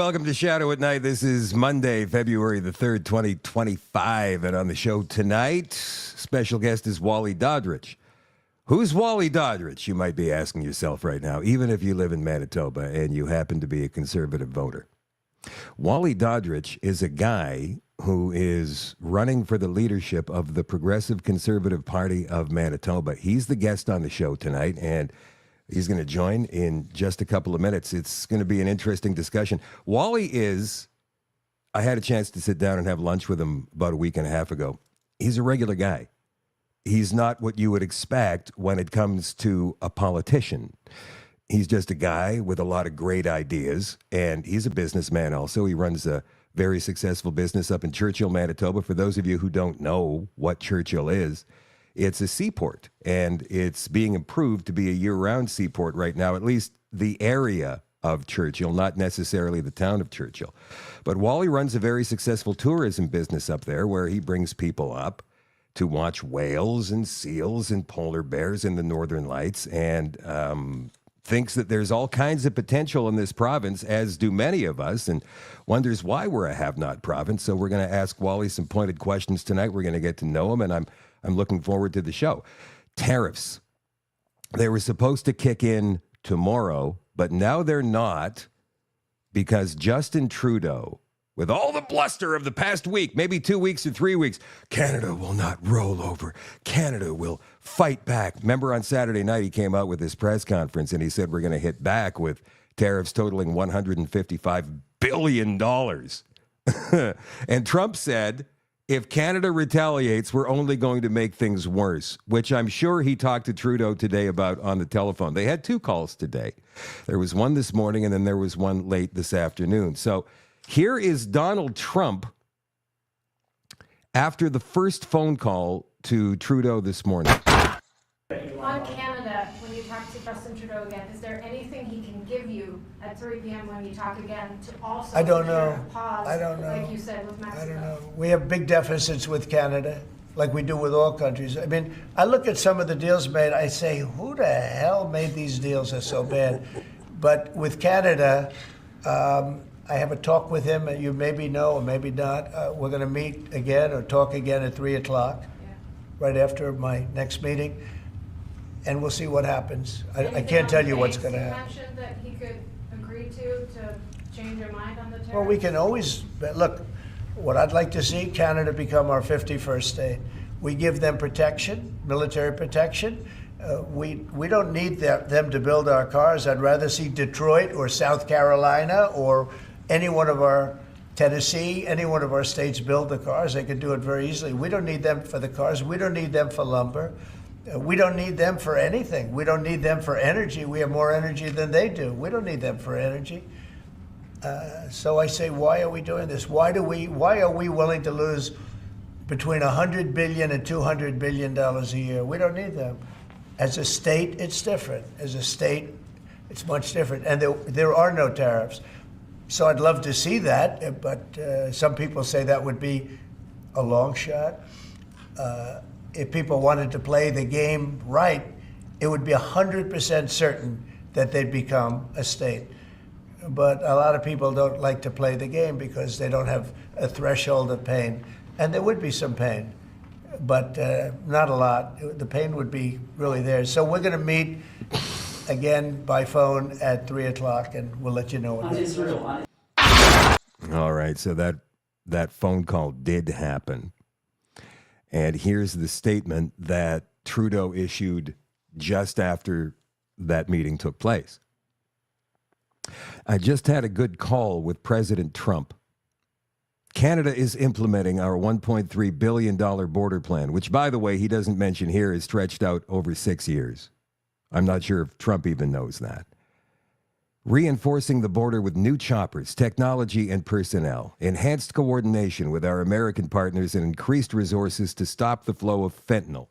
welcome to Shadow at Night. This is Monday, February the 3rd, 2025. And on the show tonight, special guest is Wally Daudrich. Who's Wally Daudrich, you might be asking yourself right now, even if you live in Manitoba and you happen to be a conservative voter. Wally Daudrich is a guy who is running for the leadership of the Progressive Conservative Party of Manitoba. He's the guest on the show tonight, and he's going to join in just a couple of minutes. It's going to be an interesting discussion. Wally is, I had a chance to sit down and have lunch with him about a week and a half ago. He's a regular guy. He's not what you would expect when it comes to a politician. He's just a guy with a lot of great ideas, and he's a businessman also. He runs a very successful business up in Churchill, Manitoba. For those of you who don't know what Churchill is, it's a seaport, and it's being improved to be a year-round seaport right now, at least the area of Churchill, not necessarily the town of Churchill. But Wally runs a very successful tourism business up there where he brings people up to watch whales and seals and polar bears in the Northern Lights, and thinks that there's all kinds of potential in this province, as do many of us, and wonders why we're a have-not province. So we're going to ask Wally some pointed questions tonight. We're going to get to know him, and I'm looking forward to the show. Tariffs. They were supposed to kick in tomorrow, but now they're not, because Justin Trudeau, with all the bluster of the past week, maybe 2 weeks or 3 weeks, Canada will not roll over. Canada will fight back. Remember on Saturday night, he came out with his press conference and he said, we're going to hit back with tariffs totaling $155 billion. And Trump said, if Canada retaliates, we're only going to make things worse, which I'm sure he talked to Trudeau today about on the telephone. They had two calls today. There was one this morning and then there was one late this afternoon. So here is Donald Trump after the first phone call to Trudeau this morning. On Canada, when you talk to Justin Trudeau again, is there anything he can give you at 3 p.m. when you talk again to also I don't know. Pause, I don't know. like you said with Mexico? I don't know. We have big deficits with Canada, like we do with all countries. I mean, I look at some of the deals made, I say, who the hell made these deals are so bad? But with Canada, I have a talk with him, you maybe know or maybe not. We're going to meet again or talk again at 3 o'clock, right after my next meeting, and we'll see what happens. I can't tell you what's going to happen. You mentioned that he could agree to change your mind on the tariffs? Well, we can always, look, what I'd like to see, Canada become our 51st state. We give them protection, military protection. We don't need them to build our cars. I'd rather see Detroit or South Carolina or any one of our, Tennessee, any one of our states build the cars. They can do it very easily. We don't need them for the cars. We don't need them for lumber. We don't need them for anything. We don't need them for energy. We have more energy than they do. We don't need them for energy. So I say, why are we doing this? Why are we willing to lose between $100 billion and $200 billion a year? We don't need them. As a state, it's different. As a state, it's much different. And there are no tariffs. So I'd love to see that, but some people say that would be a long shot. If people wanted to play the game right, it would be 100% certain that they'd become a state. But a lot of people don't like to play the game because they don't have a threshold of pain. And there would be some pain, but not a lot. The pain would be really there. So we're going to meet again by phone at 3 o'clock, and we'll let you know what that's. All right, so that phone call did happen. And here's the statement that Trudeau issued just after that meeting took place. I just had a good call with President Trump. Canada is implementing our $1.3 billion border plan, which, by the way, he doesn't mention here, is stretched out over 6 years. I'm not sure if Trump even knows that. Reinforcing the border with new choppers, technology, and personnel, enhanced coordination with our American partners, and increased resources to stop the flow of fentanyl.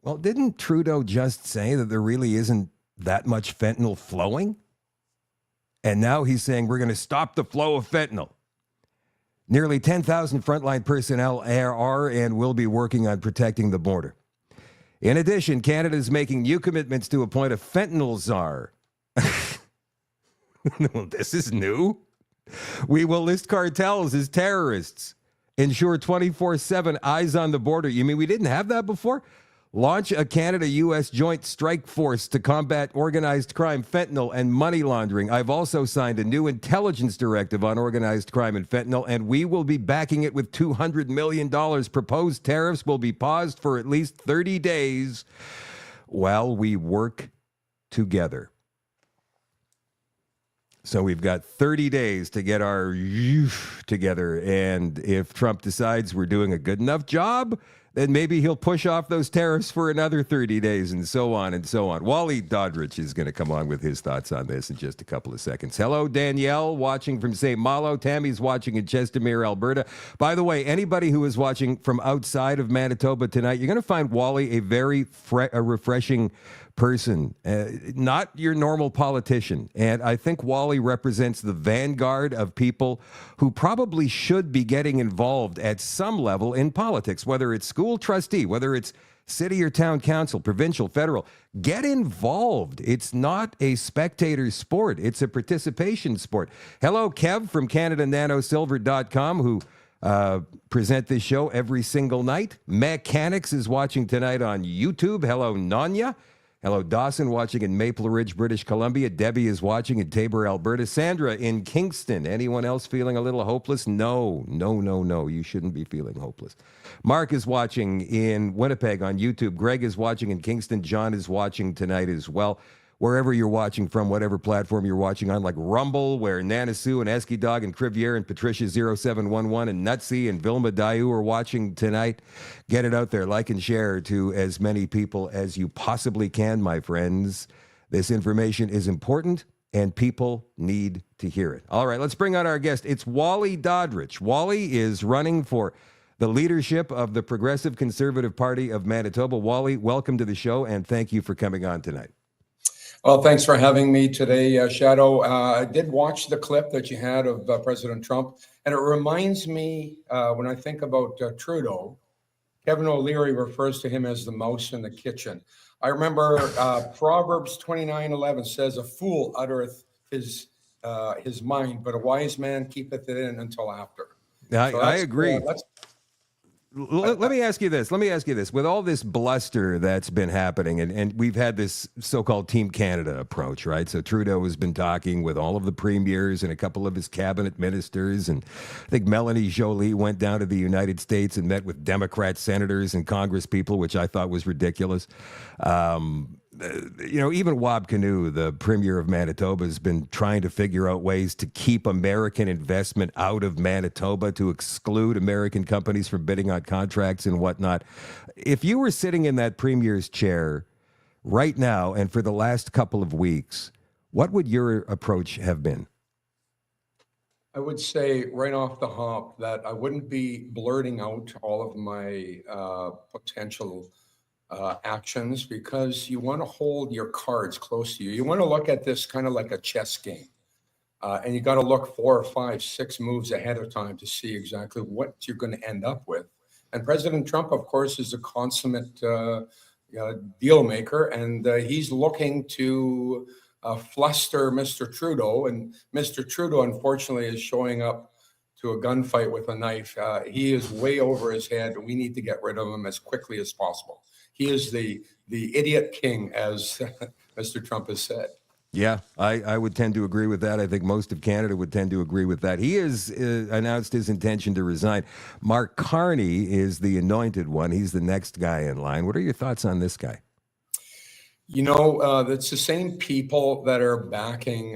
Well, didn't Trudeau just say that there really isn't that much fentanyl flowing? And now he's saying we're going to stop the flow of fentanyl. Nearly 10,000 frontline personnel are and will be working on protecting the border. In addition, Canada is making new commitments to appoint a fentanyl czar. This is new. We will list cartels as terrorists. Ensure 24/7 eyes on the border. You mean we didn't have that before? Launch a Canada-U.S. joint strike force to combat organized crime, fentanyl, and money laundering. I've also signed a new intelligence directive on organized crime and fentanyl, and we will be backing it with $200 million. Proposed tariffs will be paused for at least 30 days while we work together. So we've got 30 days to get our together, and if Trump decides we're doing a good enough job, then maybe he'll push off those tariffs for another 30 days, and so on and so on. Wally Daudrich is going to come on with his thoughts on this in just a couple of seconds. Hello, Danielle, watching from St. Malo. Tammy's watching in Chestermere, Alberta. By the way, anybody who is watching from outside of Manitoba tonight, you're going to find Wally a very refreshing person, not your normal politician. And I think Wally represents the vanguard of people who probably should be getting involved at some level in politics, whether it's school trustee, whether it's city or town council, provincial, federal. Get involved. It's not a spectator sport. It's a participation sport. Hello, Kev from CanadaNanoSilver.com, who present this show every single night. Mechanics is watching tonight on YouTube. Hello, Nanya. Hello, Dawson, watching in Maple Ridge, British Columbia. Debbie is watching in Tabor, Alberta. Sandra in Kingston. Anyone else feeling a little hopeless? No. You shouldn't be feeling hopeless. Mark is watching in Winnipeg on YouTube. Greg is watching in Kingston. John is watching tonight as well. Wherever you're watching from, whatever platform you're watching on, like Rumble, where Nana Sue and Esky Dog and Crivier and Patricia0711 and Nutsy and Vilma Dayu are watching tonight. Get it out there. Like and share to as many people as you possibly can, my friends. This information is important, and people need to hear it. All right, let's bring on our guest. It's Wally Daudrich. Wally is running for the leadership of the Progressive Conservative Party of Manitoba. Wally, welcome to the show, and thank you for coming on tonight. Well, thanks for having me today, Shadow. I did watch the clip that you had of President Trump, and it reminds me, when I think about Trudeau, Kevin O'Leary refers to him as the mouse in the kitchen. I remember Proverbs 29:11 says, "A fool uttereth his mind, but a wise man keepeth it in until after." I agree. Let me ask you this. With all this bluster that's been happening, and we've had this so-called Team Canada approach, right? So Trudeau has been talking with all of the premiers and a couple of his cabinet ministers, and I think Melanie Joly went down to the United States and met with Democrat senators and Congress people, which I thought was ridiculous. Even Wab Kinew, the premier of Manitoba, has been trying to figure out ways to keep American investment out of Manitoba, to exclude American companies from bidding on contracts and whatnot. If you were sitting in that premier's chair right now and for the last couple of weeks, what would your approach have been? I would say right off the hop that I wouldn't be blurting out all of my potential actions, because you want to hold your cards close to you. You want to look at this kind of like a chess game, and you got to look 4 or 5, 6 moves ahead of time to see exactly what you're going to end up with. And President Trump, of course, is a consummate deal maker, and he's looking to fluster Mr. Trudeau. And Mr. Trudeau, unfortunately, is showing up to a gunfight with a knife. He is way over his head, and we need to get rid of him as quickly as possible. He is the idiot king, as Mr. Trump has said. Yeah, I would tend to agree with that. I think most of Canada would tend to agree with that. He has announced his intention to resign. Mark Carney is the anointed one. He's the next guy in line. What are your thoughts on this guy? It's the same people that are backing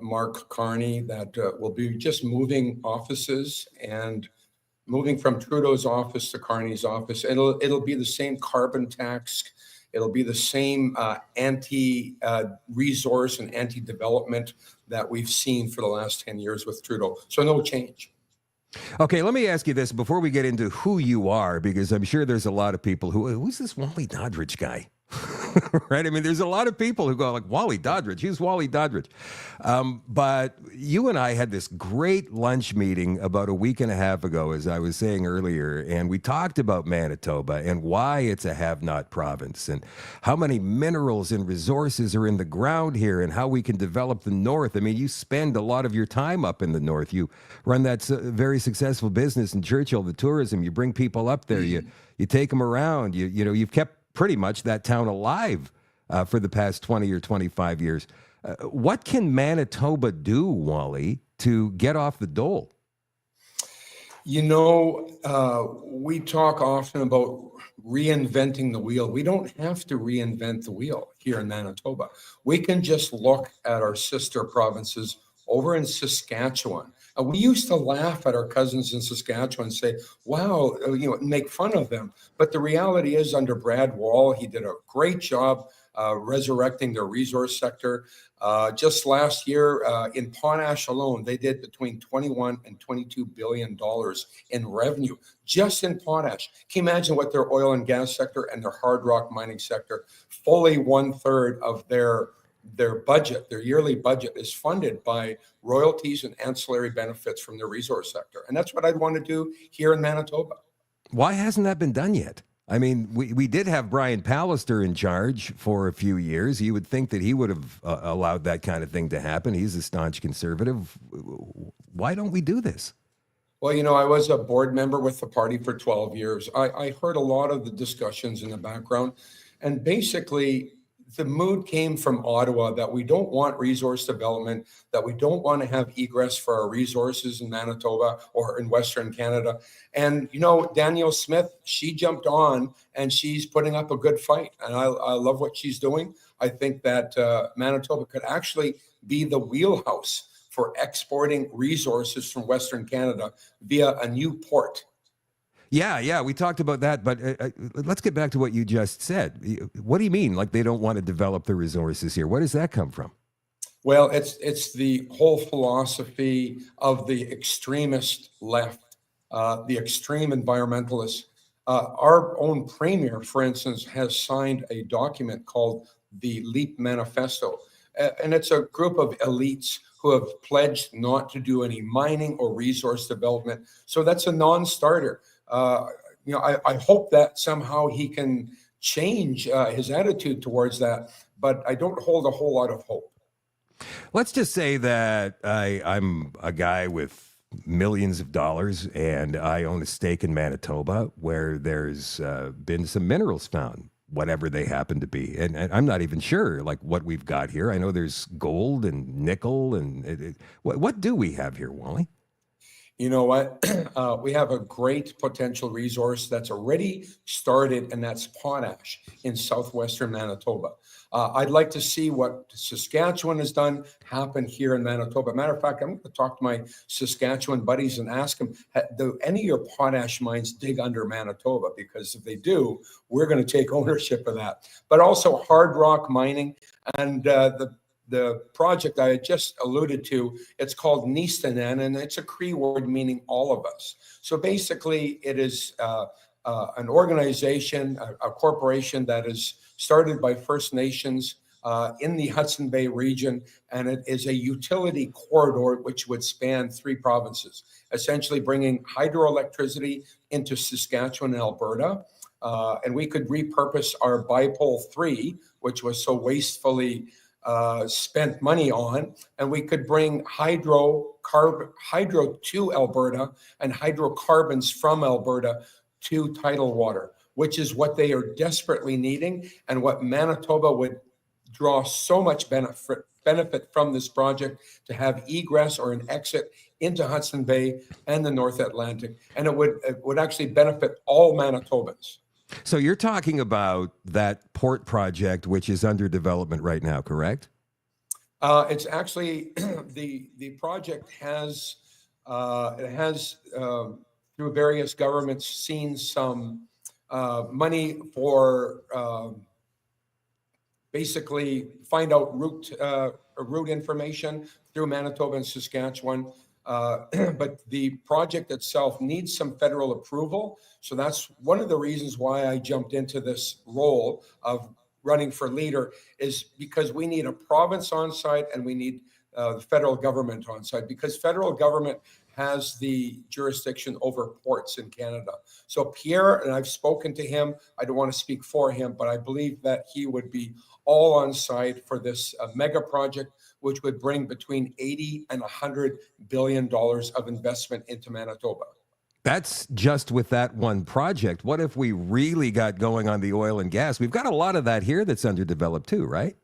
Mark Carney that will be just moving offices and moving from Trudeau's office to Carney's office. It'll be the same carbon tax. It'll be the same anti-resource and anti-development that we've seen for the last 10 years with Trudeau. So no change. Okay, let me ask you this before we get into who you are, because I'm sure there's a lot of people who's this Wally Daudrich guy? right? I mean, there's a lot of people who go like, Wally Daudrich, who's Wally Daudrich? But you and I had this great lunch meeting about a week and a half ago, as I was saying earlier, and we talked about Manitoba and why it's a have-not province and how many minerals and resources are in the ground here and how we can develop the North. I mean, you spend a lot of your time up in the North. You run that very successful business in Churchill, the tourism. You bring people up there. You take them around. You know, you've kept pretty much that town alive for the past 20 or 25 years. What can Manitoba do, Wally, to get off the dole? You know, we talk often about reinventing the wheel. We don't have to reinvent the wheel here in Manitoba. We can just look at our sister provinces over in Saskatchewan. We used to laugh at our cousins in Saskatchewan and say, wow, you know, make fun of them. But the reality is, under Brad Wall, he did a great job resurrecting their resource sector. Just last year in potash alone, they did between 21 and $22 billion in revenue just in potash. Can you imagine what their oil and gas sector and their hard rock mining sector, fully 1/3 of their budget, their yearly budget, is funded by royalties and ancillary benefits from the resource sector. And that's what I'd want to do here in Manitoba. Why hasn't that been done yet? I mean, we did have Brian Pallister in charge for a few years. You would think that he would have allowed that kind of thing to happen. He's a staunch conservative. Why don't we do this? Well, you know, I was a board member with the party for 12 years. I heard a lot of the discussions in the background, and basically the mood came from Ottawa that we don't want resource development, that we don't want to have egress for our resources in Manitoba or in Western Canada. And, you know, Danielle Smith, she jumped on and she's putting up a good fight. And I love what she's doing. I think that Manitoba could actually be the wheelhouse for exporting resources from Western Canada via a new port. Yeah, we talked about that, but let's get back to what you just said. What do you mean, like they don't want to develop the resources here? Where does that come from? Well, it's the whole philosophy of the extremist left, the extreme environmentalists. Our own premier, for instance, has signed a document called the LEAP Manifesto, and it's a group of elites who have pledged not to do any mining or resource development. So that's a non-starter. You know, I hope that somehow he can change his attitude towards that, but I don't hold a whole lot of hope. Let's just say that I'm a guy with millions of dollars and I own a stake in Manitoba where there's been some minerals found, whatever they happen to be. And I'm not even sure like what we've got here. I know there's gold and nickel and what do we have here, Wally? You know what? We have a great potential resource that's already started, and that's potash in southwestern Manitoba. I'd like to see what Saskatchewan has done happen here in Manitoba. Matter of fact, I'm going to talk to my Saskatchewan buddies and ask them, do any of your potash mines dig under Manitoba? Because if they do, we're going to take ownership of that. But also hard rock mining and the project I had just alluded to, it's called Nistanen, and it's a Cree word meaning all of us. So basically, it is an organization, a corporation that is started by First Nations in the Hudson Bay region, and it is a utility corridor which would span 3 provinces, essentially bringing hydroelectricity into Saskatchewan and Alberta. And we could repurpose our Bipole 3, which was so wastefully spent money on, and we could bring hydro to Alberta and hydrocarbons from Alberta to tidal water, which is what they are desperately needing, and what Manitoba would draw so much benefit from this project, to have egress or an exit into Hudson Bay and the North Atlantic, and it would actually benefit all Manitobans. So you're talking about that port project, which is under development right now, correct? It's actually the project has through various governments seen some money for basically find out route information through Manitoba and Saskatchewan. But the project itself needs some federal approval. So that's one of the reasons why I jumped into this role of running for leader is because we need a province on site and we need the federal government on site, because federal government has the jurisdiction over ports in Canada. So Pierre, and I've spoken to him, I don't want to speak for him, but I believe that he would be all on site for this mega project, which would bring between 80 and 100 billion dollars of investment into Manitoba. That's just with that one project. What if we really got going on the oil and gas? We've got a lot of that here that's underdeveloped too, right?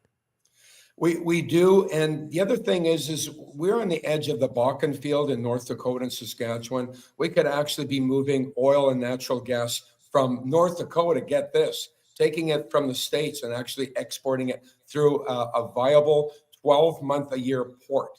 We do. And the other thing is we're on the edge of the Bakken field in North Dakota and Saskatchewan. We could actually be moving oil and natural gas from North Dakota, get this, taking it from the States and actually exporting it through a viable 12-month-a-year port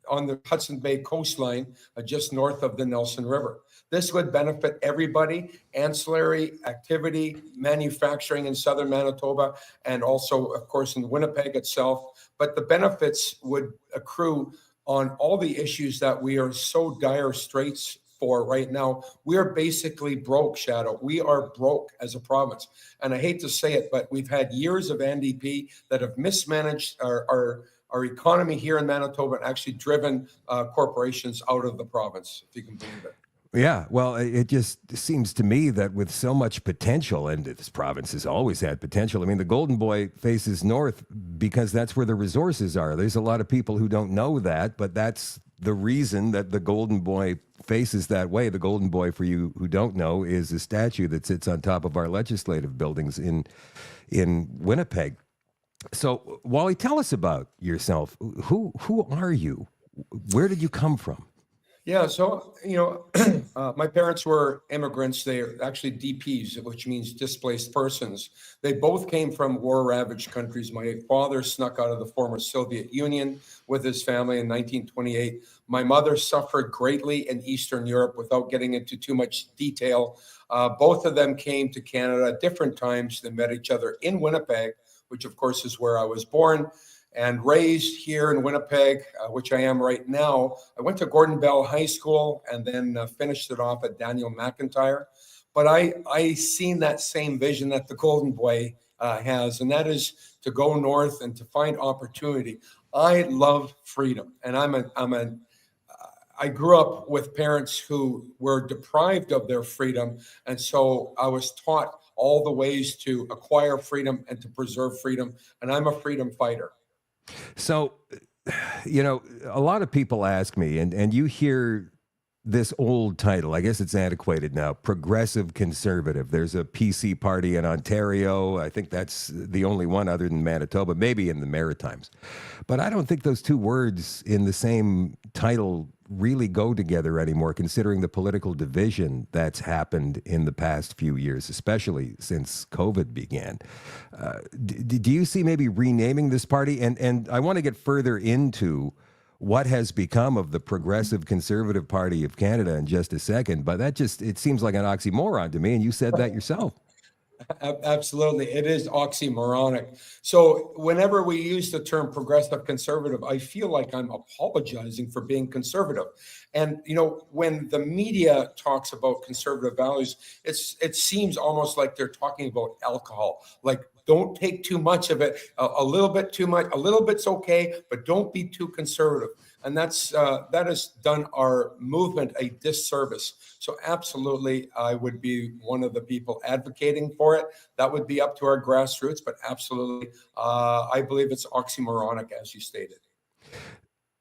on the Hudson Bay coastline, just north of the Nelson River. This would benefit everybody, ancillary activity, manufacturing in southern Manitoba, and also, of course, in Winnipeg itself. But the benefits would accrue on all the issues that we are so dire straits for right now. We are basically broke, Shadow. We are broke as a province. And I hate to say it, but we've had years of NDP that have mismanaged our economy here in Manitoba and actually driven corporations out of the province, if you can believe it. Yeah, well, it just seems to me that with so much potential, and this province has always had potential. I mean, the Golden Boy faces north because that's where the resources are. There's a lot of people who don't know that, but that's the reason that the Golden Boy faces that way. The Golden Boy, for you who don't know, is a statue that sits on top of our legislative buildings in Winnipeg. So, Wally, tell us about yourself. Who are you? Where did you come from? Yeah, so, my parents were immigrants. They're actually DPs, which means displaced persons. They both came from war-ravaged countries. My father snuck out of the former Soviet Union with his family in 1928. My mother suffered greatly in Eastern Europe without getting into too much detail. Both of them came to Canada at different times. They met each other in Winnipeg, which, of course, is where I was born and raised here in Winnipeg, which I am right now. I went to Gordon Bell High School and then finished it off at Daniel McIntyre. But I seen that same vision that the Golden Boy has, and that is to go north and to find opportunity. I love freedom, and I grew up with parents who were deprived of their freedom, and so I was taught all the ways to acquire freedom and to preserve freedom, and I'm a freedom fighter. So, a lot of people ask me, and you hear this old title, I guess it's antiquated now, progressive conservative. There's a PC party in Ontario. I think that's the only one other than Manitoba, maybe in the Maritimes. But I don't think those two words in the same title really go together anymore, considering the political division that's happened in the past few years, especially since COVID began. Do you see maybe renaming this party? And I want to get further into what has become of the Progressive Conservative Party of Canada in just a second, but it seems like an oxymoron to me, and you said that yourself. Absolutely. It is oxymoronic. So whenever we use the term progressive conservative, I feel like I'm apologizing for being conservative. And, when the media talks about conservative values, it seems almost like they're talking about alcohol. Like, don't take too much of it, a little bit too much, a little bit's okay, but don't be too conservative. And that has done our movement a disservice. So absolutely, I would be one of the people advocating for it. That would be up to our grassroots, but absolutely, I believe it's oxymoronic, as you stated.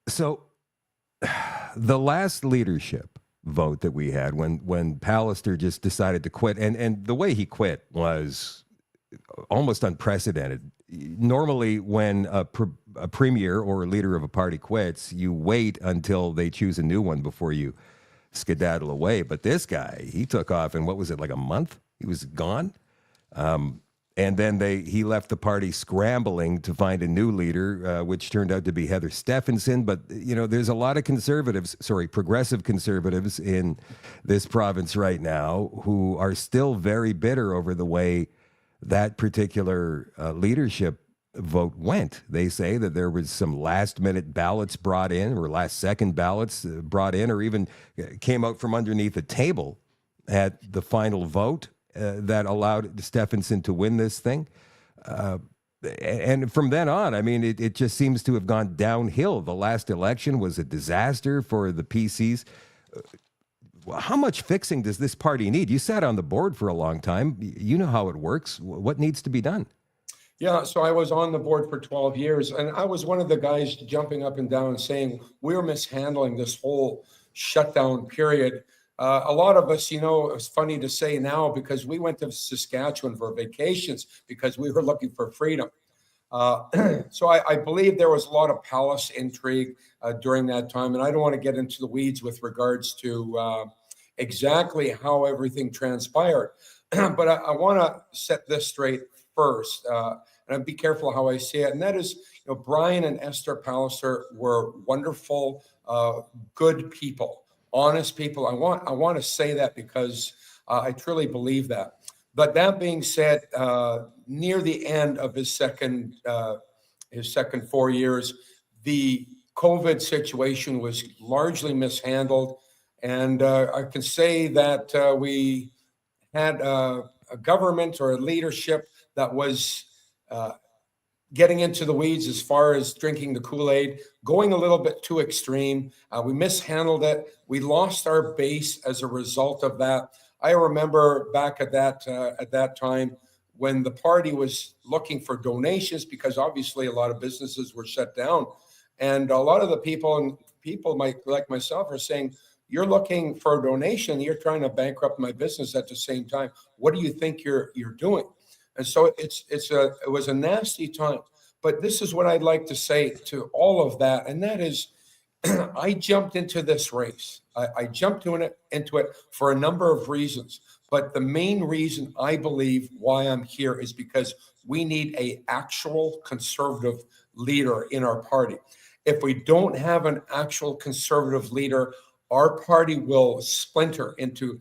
So the last leadership vote that we had when Pallister just decided to quit, and the way he quit was almost unprecedented. Normally, when a premier or a leader of a party quits, you wait until they choose a new one before you skedaddle away. But this guy, he took off in, what was it, like a month? He was gone. And then he left the party scrambling to find a new leader, which turned out to be Heather Stephenson. But, there's a lot of progressive conservatives in this province right now who are still very bitter over the way that particular leadership vote went. They say that there was some last-minute ballots brought in, or last-second ballots brought in, or even came out from underneath a table at the final vote. that allowed Stephenson to win this thing. And from then on, I mean, it just seems to have gone downhill. The last election was a disaster for the PCs. How much fixing does this party need? You sat on the board for a long time. You know how it works. What needs to be done? Yeah, so I was on the board for 12 years, and I was one of the guys jumping up and down and saying, we're mishandling this whole shutdown period. A lot of us, it's funny to say now because we went to Saskatchewan for vacations because we were looking for freedom. So I believe there was a lot of palace intrigue during that time, and I don't want to get into the weeds with regards to exactly how everything transpired. But I want to set this straight first, and be careful how I say it. And that is, Brian and Esther Palliser were wonderful, good people, honest people. I want to say that because I truly believe that. But that being said, near the end of his second 4 years, the COVID situation was largely mishandled, and I can say that we had a government or a leadership that was getting into the weeds as far as drinking the Kool-Aid, going a little bit too extreme. We mishandled it. We lost our base as a result of that. I remember back at that time when the party was looking for donations, because obviously a lot of businesses were shut down, and a lot of the people like myself are saying, you're looking for a donation, you're trying to bankrupt my business at the same time. What do you think you're doing? And so it was a nasty time. But this is what I'd like to say to all of that, and that is, I jumped into this race. I jumped into it for a number of reasons. But the main reason I believe why I'm here is because we need an actual conservative leader in our party. If we don't have an actual conservative leader, our party will splinter into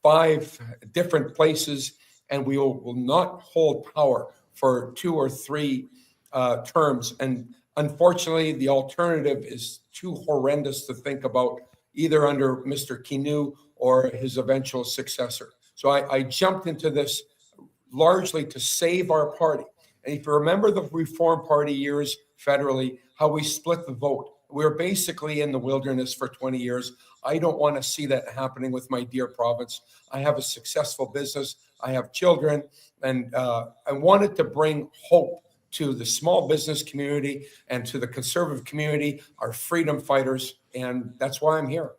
5 different places, and we will not hold power for 2 or 3 terms. And unfortunately, the alternative is too horrendous to think about, either under Mr. Kinew or his eventual successor. So I jumped into this largely to save our party. And if you remember the Reform Party years federally, how we split the vote, we were basically in the wilderness for 20 years. I don't want to see that happening with my dear province. I have a successful business. I have children, and I wanted to bring hope to the small business community and to the conservative community, our freedom fighters, and that's why I'm here.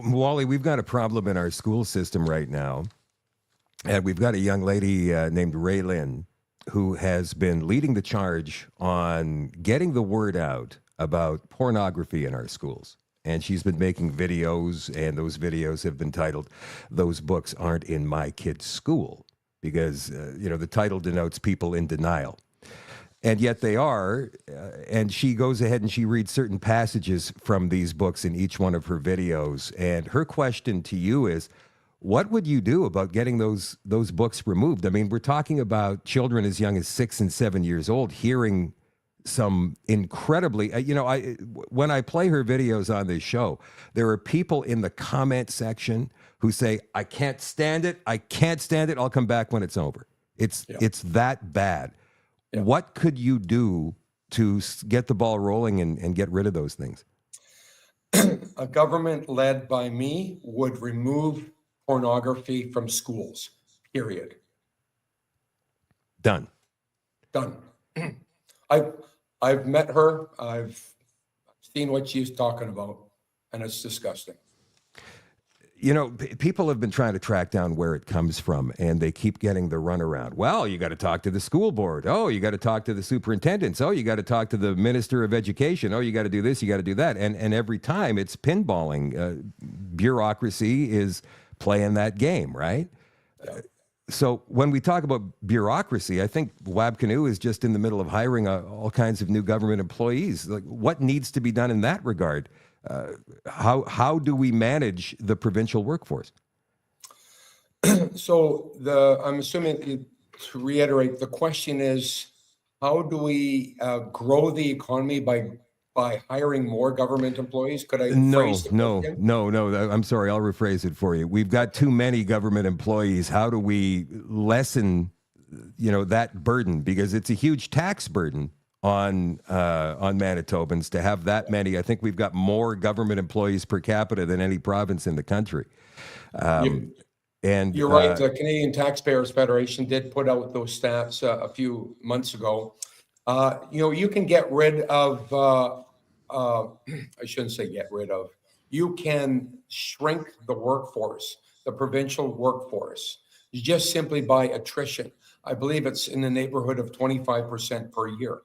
Wally, we've got a problem in our school system right now, and we've got a young lady named Raylyn who has been leading the charge on getting the word out about pornography in our schools. And she's been making videos, and those videos have been titled, "Those Books Aren't in My Kid's School," because, the title denotes people in denial. And yet they are, and she goes ahead and she reads certain passages from these books in each one of her videos. And her question to you is, what would you do about getting those books removed? I mean, we're talking about children as young as 6 and 7 years old hearing some incredibly, when I play her videos on this show, there are people in the comment section who say, I can't stand it. I can't stand it. I'll come back when it's over. It's that bad. Yeah. What could you do to get the ball rolling and get rid of those things? A government led by me would remove pornography from schools, period. Done. I've met her. I've seen what she's talking about, and it's disgusting. People have been trying to track down where it comes from, and they keep getting the runaround. Well, you got to talk to the school board. Oh, you got to talk to the superintendents. Oh, you got to talk to the minister of education. Oh, you got to do this, you got to do that. And every time it's pinballing. Bureaucracy is playing that game, right? Yeah. So when we talk about bureaucracy, I think Wab Kinew is just in the middle of hiring all kinds of new government employees. Like, what needs to be done in that regard? How do we manage the provincial workforce? So I'm assuming, to reiterate, the question is, how do we grow the economy by by hiring more government employees? Could I No, phrase the no, question? no, no. I'm sorry. I'll rephrase it for you. We've got too many government employees. How do we lessen, that burden? Because it's a huge tax burden on Manitobans to have that many. I think we've got more government employees per capita than any province in the country. You- And You're right. The Canadian Taxpayers Federation did put out those stats a few months ago. You can get rid of, I shouldn't say get rid of, you can shrink the workforce, the provincial workforce, just simply by attrition. I believe it's in the neighborhood of 25% per year.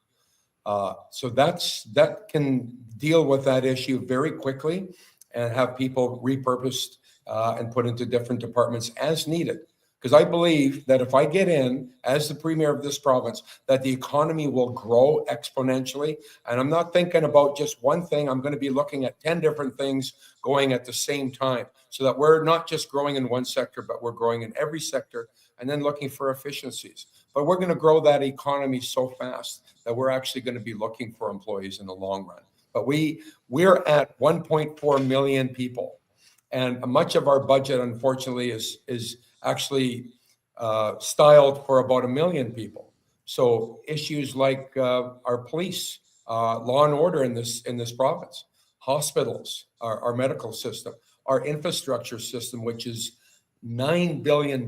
So that can deal with that issue very quickly and have people repurposed and put into different departments as needed. Because I believe that if I get in as the premier of this province, that the economy will grow exponentially. And I'm not thinking about just one thing. I'm going to be looking at 10 different things going at the same time, so that we're not just growing in one sector, but we're growing in every sector, and then looking for efficiencies. But we're going to grow that economy so fast that we're actually going to be looking for employees in the long run. But we're at 1.4 million people. And much of our budget, unfortunately, is actually styled for about 1 million people. So issues like our police, law and order in this province, hospitals, our medical system, our infrastructure system, which is $9 billion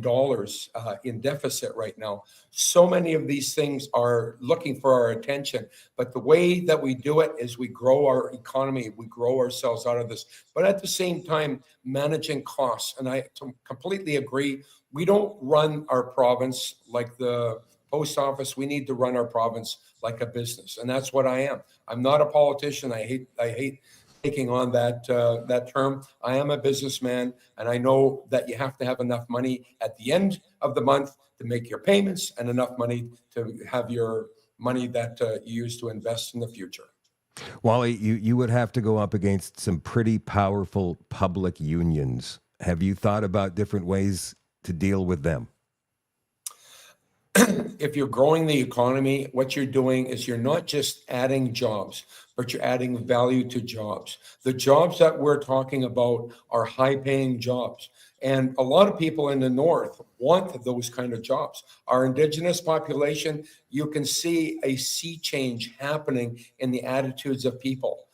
in deficit right now. So many of these things are looking for our attention, but the way that we do it is we grow our economy, we grow ourselves out of this, but at the same time, managing costs. And I completely agree. We don't run our province like the post office. We need to run our province like a business. And that's what I am. I'm not a politician. I hate taking on that term. I am a businessman, and I know that you have to have enough money at the end of the month to make your payments and enough money to have your money that you use to invest in the future. Wally, you would have to go up against some pretty powerful public unions. Have you thought about different ways to deal with them? If you're growing the economy, what you're doing is you're not just adding jobs, but you're adding value to jobs. The jobs that we're talking about are high-paying jobs. And a lot of people in the North want those kind of jobs. Our Indigenous population, you can see a sea change happening in the attitudes of people.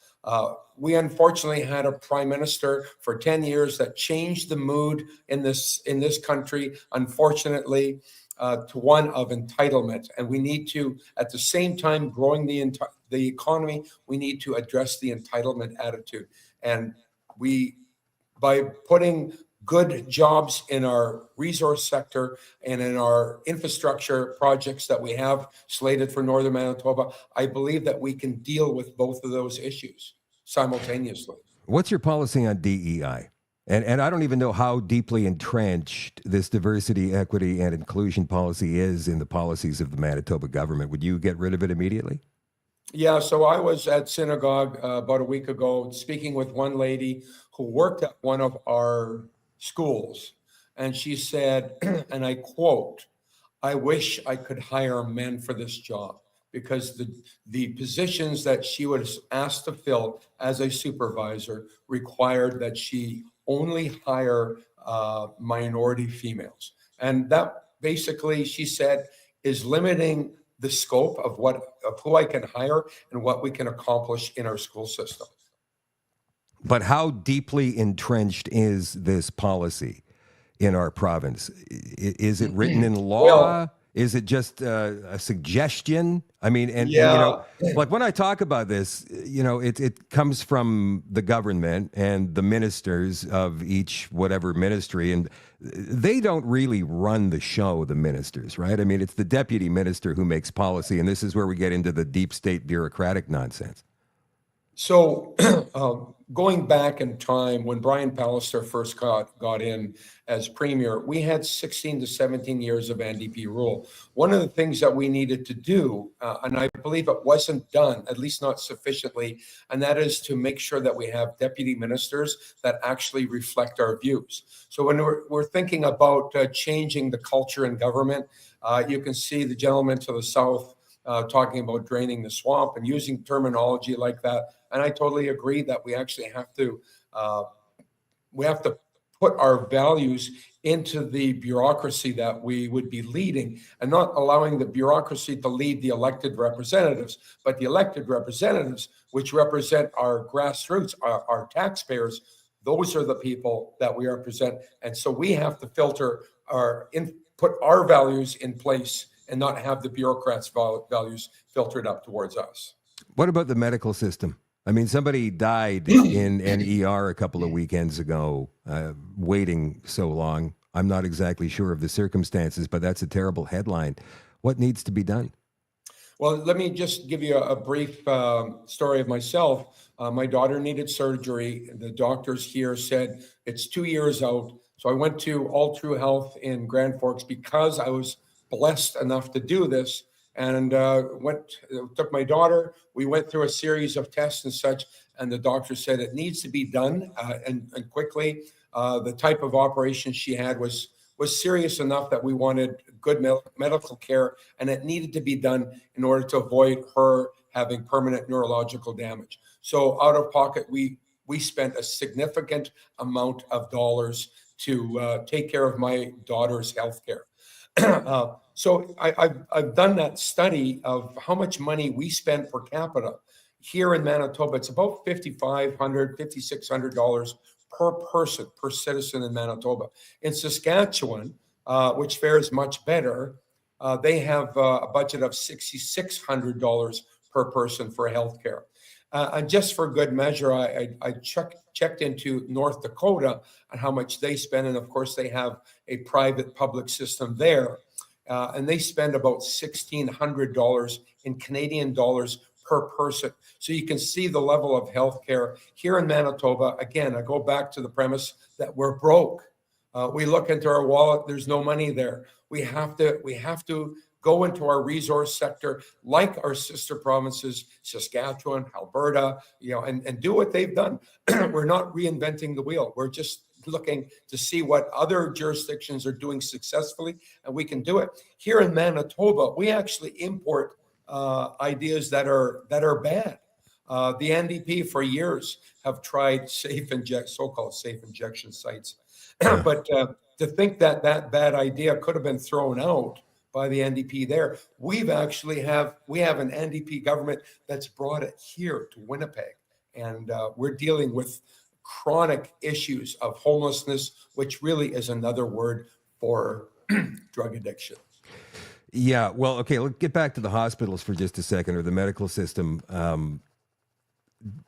We unfortunately had a prime minister for 10 years that changed the mood in this country, unfortunately, to one of entitlement. And we need to, at the same time growing the economy, we need to address the entitlement attitude. And by putting good jobs in our resource sector and in our infrastructure projects that we have slated for Northern Manitoba, I believe that we can deal with both of those issues simultaneously. What's your policy on DEI? And I don't even know how deeply entrenched this diversity, equity, and inclusion policy is in the policies of the Manitoba government. Would you get rid of it immediately? Yeah, so I was at synagogue about a week ago speaking with one lady who worked at one of our schools. And she said, and I quote, "I wish I could hire men for this job," because the positions that she was asked to fill as a supervisor required that she only hire minority females. And that basically, she said, is limiting the scope of who I can hire and what we can accomplish in our school system. But how deeply entrenched is this policy in our province? Is it written in law? Well, Is it just a suggestion? I mean, and like when I talk about this, it comes from the government and the ministers of each whatever ministry, and they don't really run the show, the ministers, right? I mean, it's the deputy minister who makes policy, and this is where we get into the deep state bureaucratic nonsense. So going back in time, when Brian Pallister first got in as premier, we had 16 to 17 years of NDP rule. One of the things that we needed to do, and I believe it wasn't done, at least not sufficiently, and that is to make sure that we have deputy ministers that actually reflect our views. So when we're thinking about changing the culture in government, you can see the gentleman to the south talking about draining the swamp and using terminology like that. And I totally agree that we actually have to put our values into the bureaucracy that we would be leading, and not allowing the bureaucracy to lead the elected representatives, but the elected representatives, which represent our grassroots, our taxpayers. Those are the people that we represent. And so we have to put our values in place and not have the bureaucrats' values filtered up towards us. What about the medical system? I mean, somebody died in an ER a couple of weekends ago, waiting so long. I'm not exactly sure of the circumstances, but that's a terrible headline. What needs to be done? Well, let me just give you a brief story of myself. My daughter needed surgery. The doctors here said it's 2 years out. So I went to All True Health in Grand Forks because I was blessed enough to do this, and took my daughter. We went through a series of tests and such, and the doctor said it needs to be done and quickly. The type of operation she had was serious enough that we wanted good medical care, and it needed to be done in order to avoid her having permanent neurological damage. So out of pocket, we spent a significant amount of dollars to take care of my daughter's health care. So I've done that study of how much money we spend per capita here in Manitoba. It's about $5,500, $5,600 per person, per citizen in Manitoba. In Saskatchewan, which fares much better, they have a budget of $6,600 per person for healthcare. And just for good measure, I checked into North Dakota and how much they spend. And of course, they have a private public system there. And they spend about $1,600 in Canadian dollars per person. So you can see the level of healthcare here in Manitoba. Again, I go back to the premise that we're broke. We look into our wallet, there's no money there. We have to go into our resource sector like our sister provinces, Saskatchewan, Alberta, and do what they've done. We're not reinventing the wheel. We're just looking to see what other jurisdictions are doing successfully, and we can do it. Here in Manitoba, we actually import ideas that are bad. The NDP for years have tried so-called safe injection sites, but to think that bad idea could have been thrown out by the NDP there, we have an NDP government that's brought it here to Winnipeg, and we're dealing with chronic issues of homelessness, which really is another word for drug addiction. Yeah, well, okay, let's get back to the hospitals for just a second, or the medical system.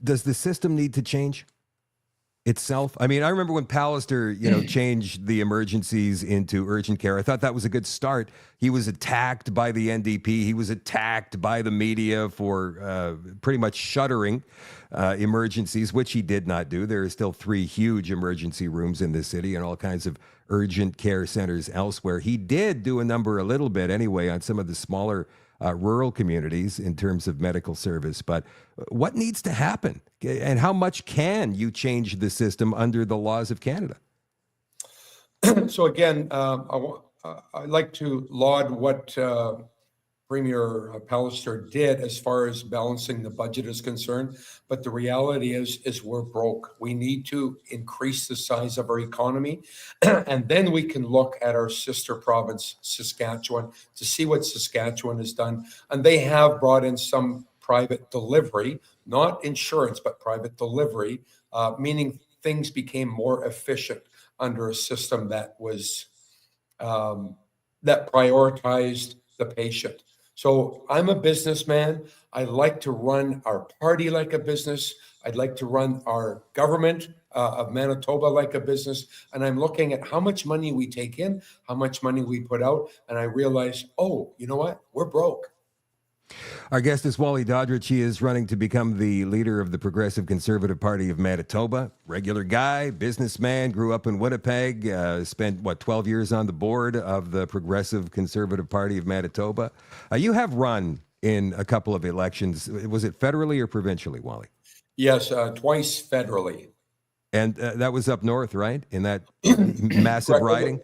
Does the system need to change itself? I mean, I remember when Pallister, changed the emergencies into urgent care. I thought that was a good start. He was attacked by the NDP. He was attacked by the media for pretty much shuttering emergencies, which he did not do. There are still 3 huge emergency rooms in the city and all kinds of urgent care centers elsewhere. He did do a little bit anyway, on some of the smaller rural communities in terms of medical service. But what needs to happen, and how much can you change the system under the laws of Canada? So again, I'd like to laud what Premier Pallister did as far as balancing the budget is concerned. But the reality is we're broke. We need to increase the size of our economy. And then we can look at our sister province, Saskatchewan, to see what Saskatchewan has done. And they have brought in some private delivery, not insurance, but private delivery, meaning things became more efficient under a system that was that prioritized the patient. So I'm a businessman. I like to run our party like a business. I'd like to run our government of Manitoba like a business. And I'm looking at how much money we take in, how much money we put out. And I realize, oh, you know what? We're broke. Our guest is Wally Daudrich. He is running to become the leader of the Progressive Conservative Party of Manitoba. Regular guy, businessman, grew up in Winnipeg, spent, 12 years on the board of the Progressive Conservative Party of Manitoba. You have run in a couple of elections. Was it federally or provincially, Wally? Yes, twice federally. And that was up north, right? In that massive riding?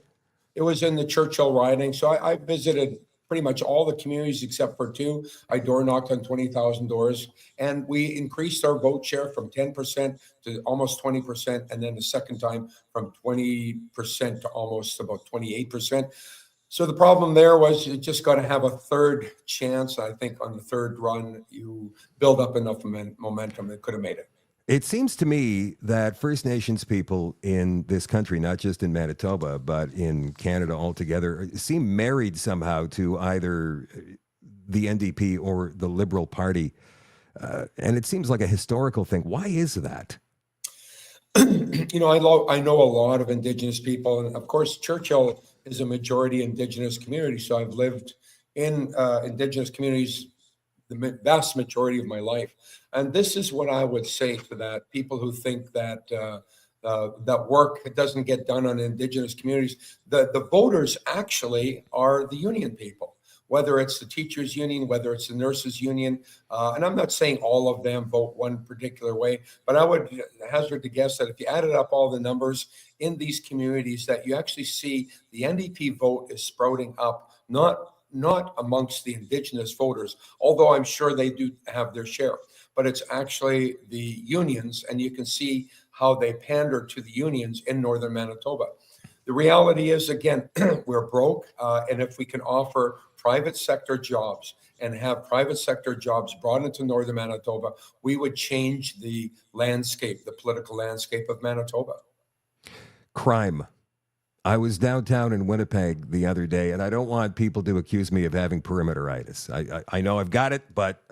It was in the Churchill riding. So I visited pretty much all the communities except for two. I door knocked on 20,000 doors, and we increased our vote share from 10% to almost 20%, and then the second time from 20% to almost about 28%. So the problem there was you just got to have a third chance. I think on the third run, you build up enough momentum that could have made it. It seems to me that First Nations people in this country, not just in Manitoba, but in Canada altogether, seem married somehow to either the NDP or the Liberal Party. And it seems like a historical thing. Why is that? You know, I know a lot of Indigenous people, and of course, Churchill is a majority Indigenous community. So I've lived in Indigenous communities the vast majority of my life. And this is what I would say to that: people who think that that work doesn't get done on Indigenous communities. The voters actually are the union people, whether it's the teachers union, whether it's the nurses union. And I'm not saying all of them vote one particular way, but I would hazard to guess that if you added up all the numbers in these communities, that you actually see the NDP vote is sprouting up, not amongst the Indigenous voters, although I'm sure they do have their share, but it's actually the unions, and you can see how they pander to the unions in northern Manitoba. The reality is, again, we're broke, and if we can offer private sector jobs and have private sector jobs brought into northern Manitoba, we would change the landscape, the political landscape of Manitoba. Crime. I was downtown in Winnipeg the other day, and I don't want people to accuse me of having perimeteritis. I know I've got it, but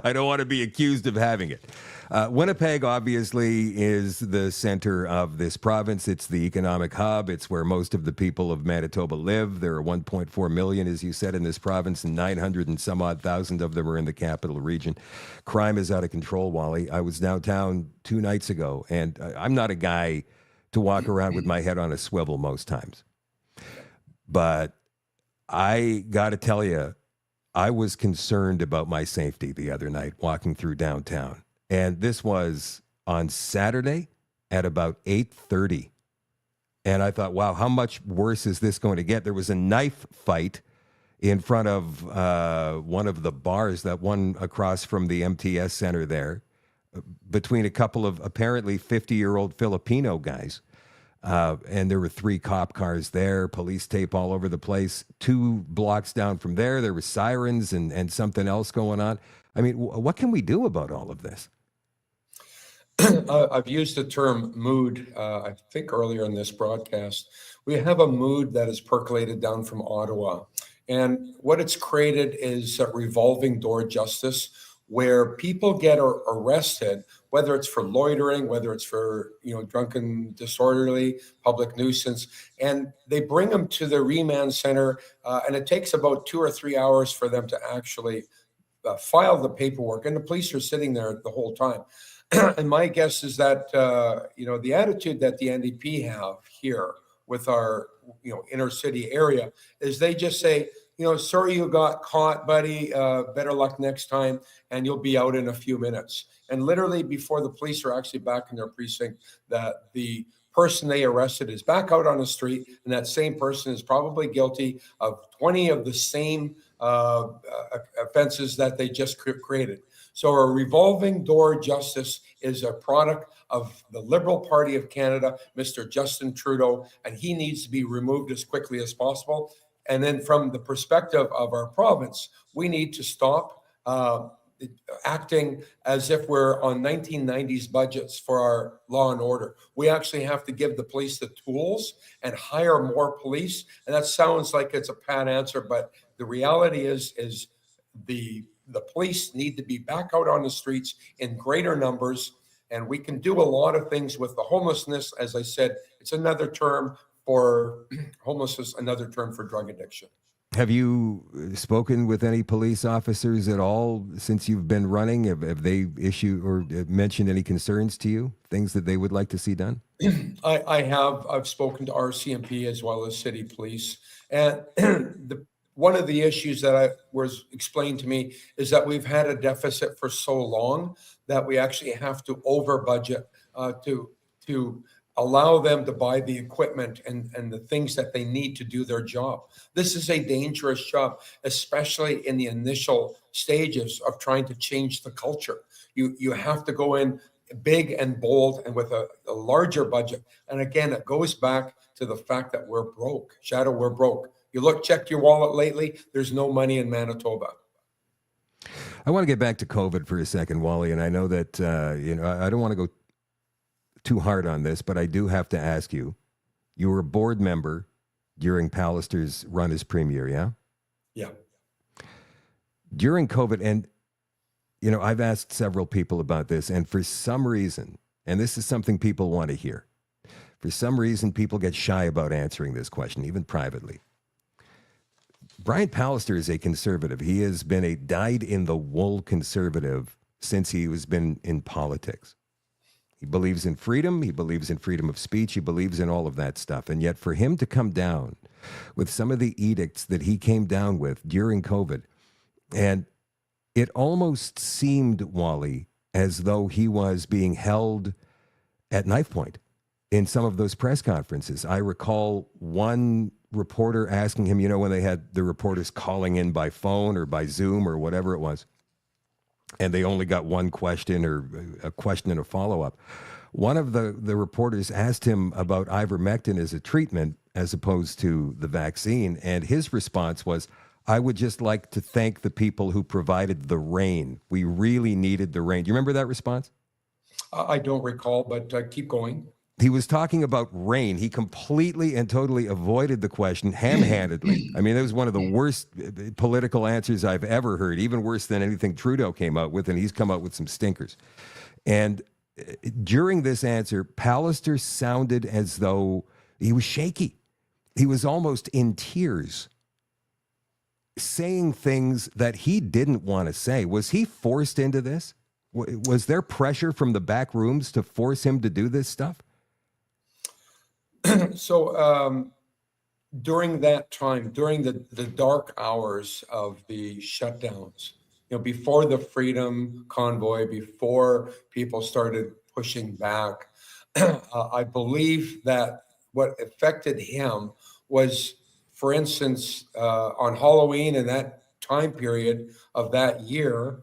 I don't want to be accused of having it. Winnipeg, obviously, is the center of this province. It's the economic hub. It's where most of the people of Manitoba live. There are 1.4 million, as you said, in this province, and 900 and some odd thousand of them are in the capital region. Crime is out of control, Wally. I was downtown 2 nights ago, and I'm not a guy to walk around with my head on a swivel most times. But I got to tell you, I was concerned about my safety the other night walking through downtown. And this was on Saturday at about 8:30. And I thought, wow, how much worse is this going to get? There was a knife fight in front of one of the bars, that one across from the MTS Center there, between a couple of apparently 50-year-old Filipino guys. And there were 3 cop cars there, police tape all over the place. 2 blocks down from there, there were sirens and something else going on. I mean, what can we do about all of this? I've used the term mood, I think earlier in this broadcast. We have a mood that is percolated down from Ottawa. And what it's created is a revolving door justice, where people get arrested, whether it's for loitering, whether it's for drunken, disorderly, public nuisance, and they bring them to the remand center, and it takes about 2 or 3 hours for them to actually file the paperwork, and the police are sitting there the whole time. And my guess is that the attitude that the NDP have here with our inner city area is they just say, sorry you got caught, buddy. Better luck next time, and you'll be out in a few minutes. And literally before the police are actually back in their precinct, that the person they arrested is back out on the street, and that same person is probably guilty of 20 of the same offenses that they just created. So a revolving door justice is a product of the Liberal Party of Canada, Mr. Justin Trudeau, and he needs to be removed as quickly as possible. And then from the perspective of our province, we need to stop acting as if we're on 1990s budgets for our law and order. We actually have to give the police the tools and hire more police. And that sounds like it's a pat answer, but the reality is the police need to be back out on the streets in greater numbers. And we can do a lot of things with the homelessness. As I said, it's another term for homelessness, another term for drug addiction. Have you spoken with any police officers at all since you've been running? Have they issued or mentioned any concerns to you, things that they would like to see done? I have. I've spoken to RCMP as well as city police. And one of the issues that was explained to me is that we've had a deficit for so long that we actually have to over budget to allow them to buy the equipment and the things that they need to do their job. This is a dangerous job, especially in the initial stages of trying to change the culture. You have to go in big and bold and with a larger budget. And again, it goes back to the fact that we're broke. Shadow, we're broke. You check your wallet lately, there's no money in Manitoba. I want to get back to COVID for a second, Wally, and I know that I don't want to go too hard on this, but I do have to ask you. You were a board member during Pallister's run as premier, yeah? Yeah. During COVID, and I've asked several people about this, and for some reason, and this is something people want to hear, for some reason people get shy about answering this question, even privately. Brian Pallister is a conservative. He has been a dyed-in-the-wool conservative since he has been in politics. He believes in freedom. He believes in freedom of speech. He believes in all of that stuff. And yet for him to come down with some of the edicts that he came down with during COVID, and it almost seemed, Wally, as though he was being held at knife point in some of those press conferences. I recall one reporter asking him, when they had the reporters calling in by phone or by Zoom or whatever it was, and they only got one question or a question and a follow-up. One of the reporters asked him about ivermectin as a treatment as opposed to the vaccine, and his response was, I would just like to thank the people who provided the rain. We really needed the rain. Do you remember that response? I don't recall, but keep going. He was talking about rain. He completely and totally avoided the question ham-handedly. I mean, it was one of the worst political answers I've ever heard, even worse than anything Trudeau came out with, and he's come out with some stinkers. And during this answer, Pallister sounded as though he was shaky. He was almost in tears, saying things that he didn't want to say. Was he forced into this? Was there pressure from the back rooms to force him to do this stuff? So during that time, during the dark hours of the shutdowns, before the Freedom Convoy, before people started pushing back, I believe that what affected him was, for instance, on Halloween and that time period of that year,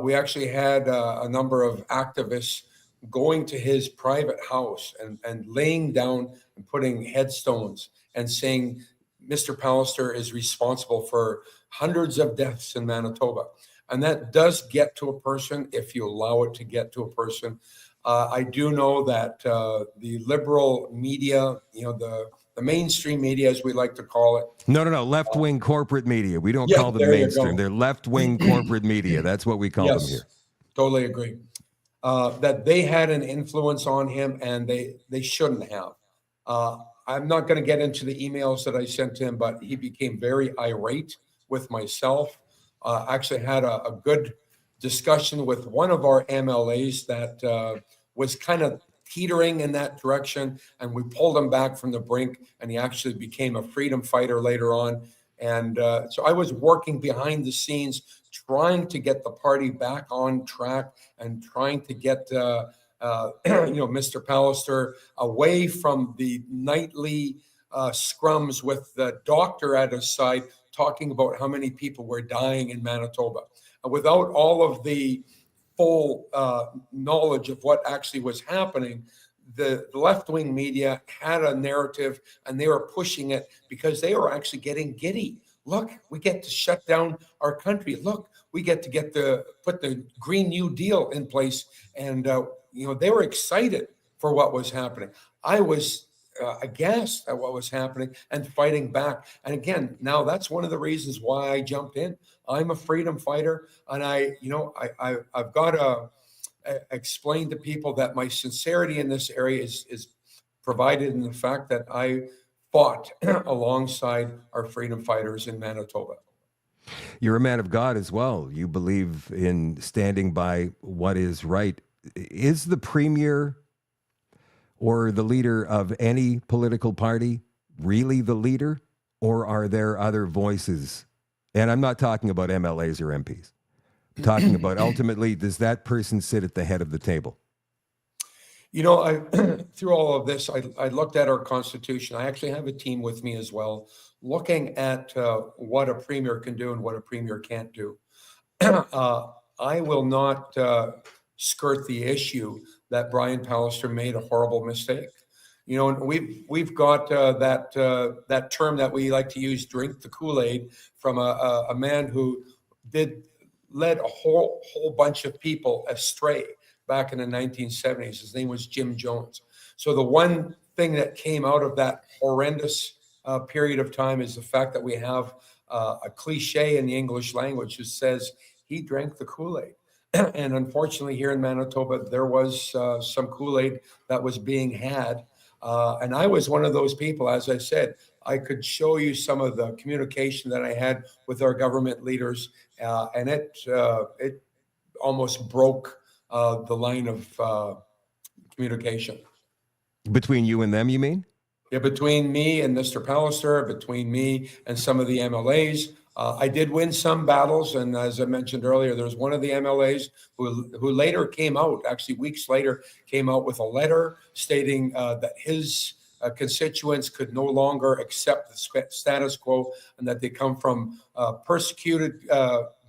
we actually had a number of activists going to his private house and laying down and putting headstones and saying, Mr. Pallister is responsible for hundreds of deaths in Manitoba. And that does get to a person if you allow it to get to a person. I do know that the liberal media, the mainstream media, as we like to call it. No, left-wing corporate media. We don't call them mainstream. They're left-wing corporate media. That's what we call them here. Totally agree. That they had an influence on him, and they shouldn't have. I'm not going to get into the emails that I sent him, but he became very irate with myself. Actually had a good discussion with one of our MLAs that was kind of teetering in that direction, and we pulled him back from the brink, and he actually became a freedom fighter later on. And so I was working behind the scenes, trying to get the party back on track and trying to get Mr. Pallister away from the nightly scrums with the doctor at his side, talking about how many people were dying in Manitoba. And without all of the full knowledge of what actually was happening, the left-wing media had a narrative, and they were pushing it because they were actually getting giddy. Look, we get to shut down our country. Look, we get to put the Green New Deal in place. And, they were excited for what was happening. I was aghast at what was happening and fighting back. And again, now that's one of the reasons why I jumped in. I'm a freedom fighter, and I've got to explain to people that my sincerity in this area is provided in the fact that I fought alongside our freedom fighters in Manitoba. You're a man of God as well. You believe in standing by what is right. Is the premier or the leader of any political party really the leader, or are there other voices? And I'm not talking about MLAs or MPs. I'm talking about ultimately, does that person sit at the head of the table? You know, I through all of this, I looked at our constitution. I actually have a team with me as well, looking at what a premier can do and what a premier can't do. uh, I will not skirt the issue that Brian Pallister made a horrible mistake. You know, and we've got that term that we like to use, drink the Kool-Aid, from a man who did led a whole bunch of people astray back in the 1970s. His name was Jim Jones. So the one thing that came out of that horrendous period of time is the fact that we have a cliche in the English language that says he drank the Kool-Aid. And unfortunately, here in Manitoba, there was some Kool-Aid that was being had. And I was one of those people, as I said. I could show you some of the communication that I had with our government leaders, and it almost broke the line of communication. Between you and them, you mean? Yeah, between me and Mr. Pallister, between me and some of the MLAs. I did win some battles, and as I mentioned earlier, there was one of the MLAs who later came out, actually weeks later, came out with a letter stating that his constituents could no longer accept the status quo, and that they come from persecuted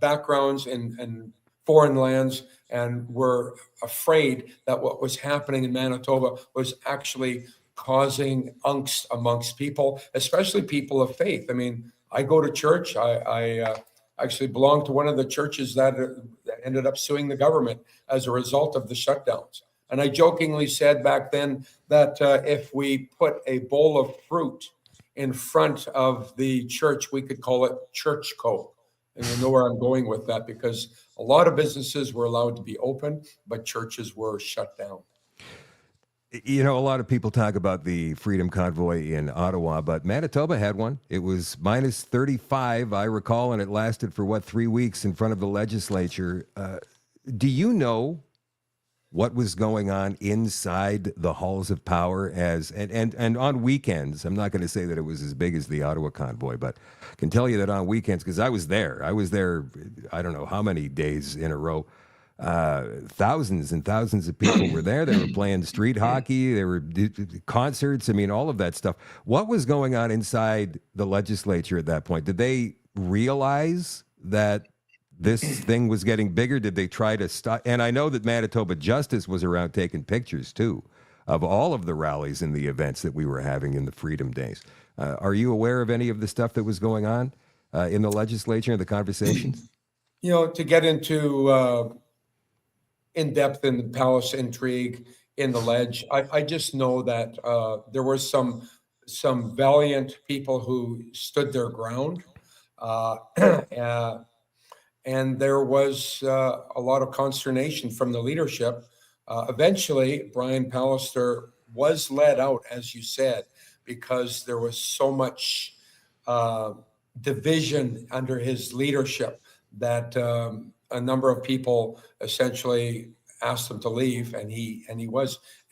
backgrounds in foreign lands, and were afraid that what was happening in Manitoba was actually causing angst amongst people, especially people of faith. I mean, I go to church. I actually belong to one of the churches that ended up suing the government as a result of the shutdowns. And I jokingly said back then that if we put a bowl of fruit in front of the church, we could call it Church Co. And you know where I'm going with that, because a lot of businesses were allowed to be open, but churches were shut down. You know, a lot of people talk about the Freedom Convoy in Ottawa, but Manitoba had one. It was minus 35, I recall, and it lasted for, 3 weeks in front of the legislature. Do you know what was going on inside the halls of power and on weekends? I'm not going to say that it was as big as the Ottawa convoy, but I can tell you that on weekends, because I was there, I don't know how many days in a row. Thousands and thousands of people were there. They were playing street hockey. There were concerts. I mean, all of that stuff. What was going on inside the legislature at that point? Did they realize that this thing was getting bigger? Did they try to stop? And I know that Manitoba Justice was around taking pictures, too, of all of the rallies and the events that we were having in the Freedom Days. Are you aware of any of the stuff that was going on in the legislature and the conversations? You know, to get into in depth in the palace intrigue in the ledge, I just know that there were some valiant people who stood their ground, and there was a lot of consternation from the leadership. Eventually, Brian Pallister was let out, as you said, because there was so much division under his leadership that a number of people essentially asked him to leave, and it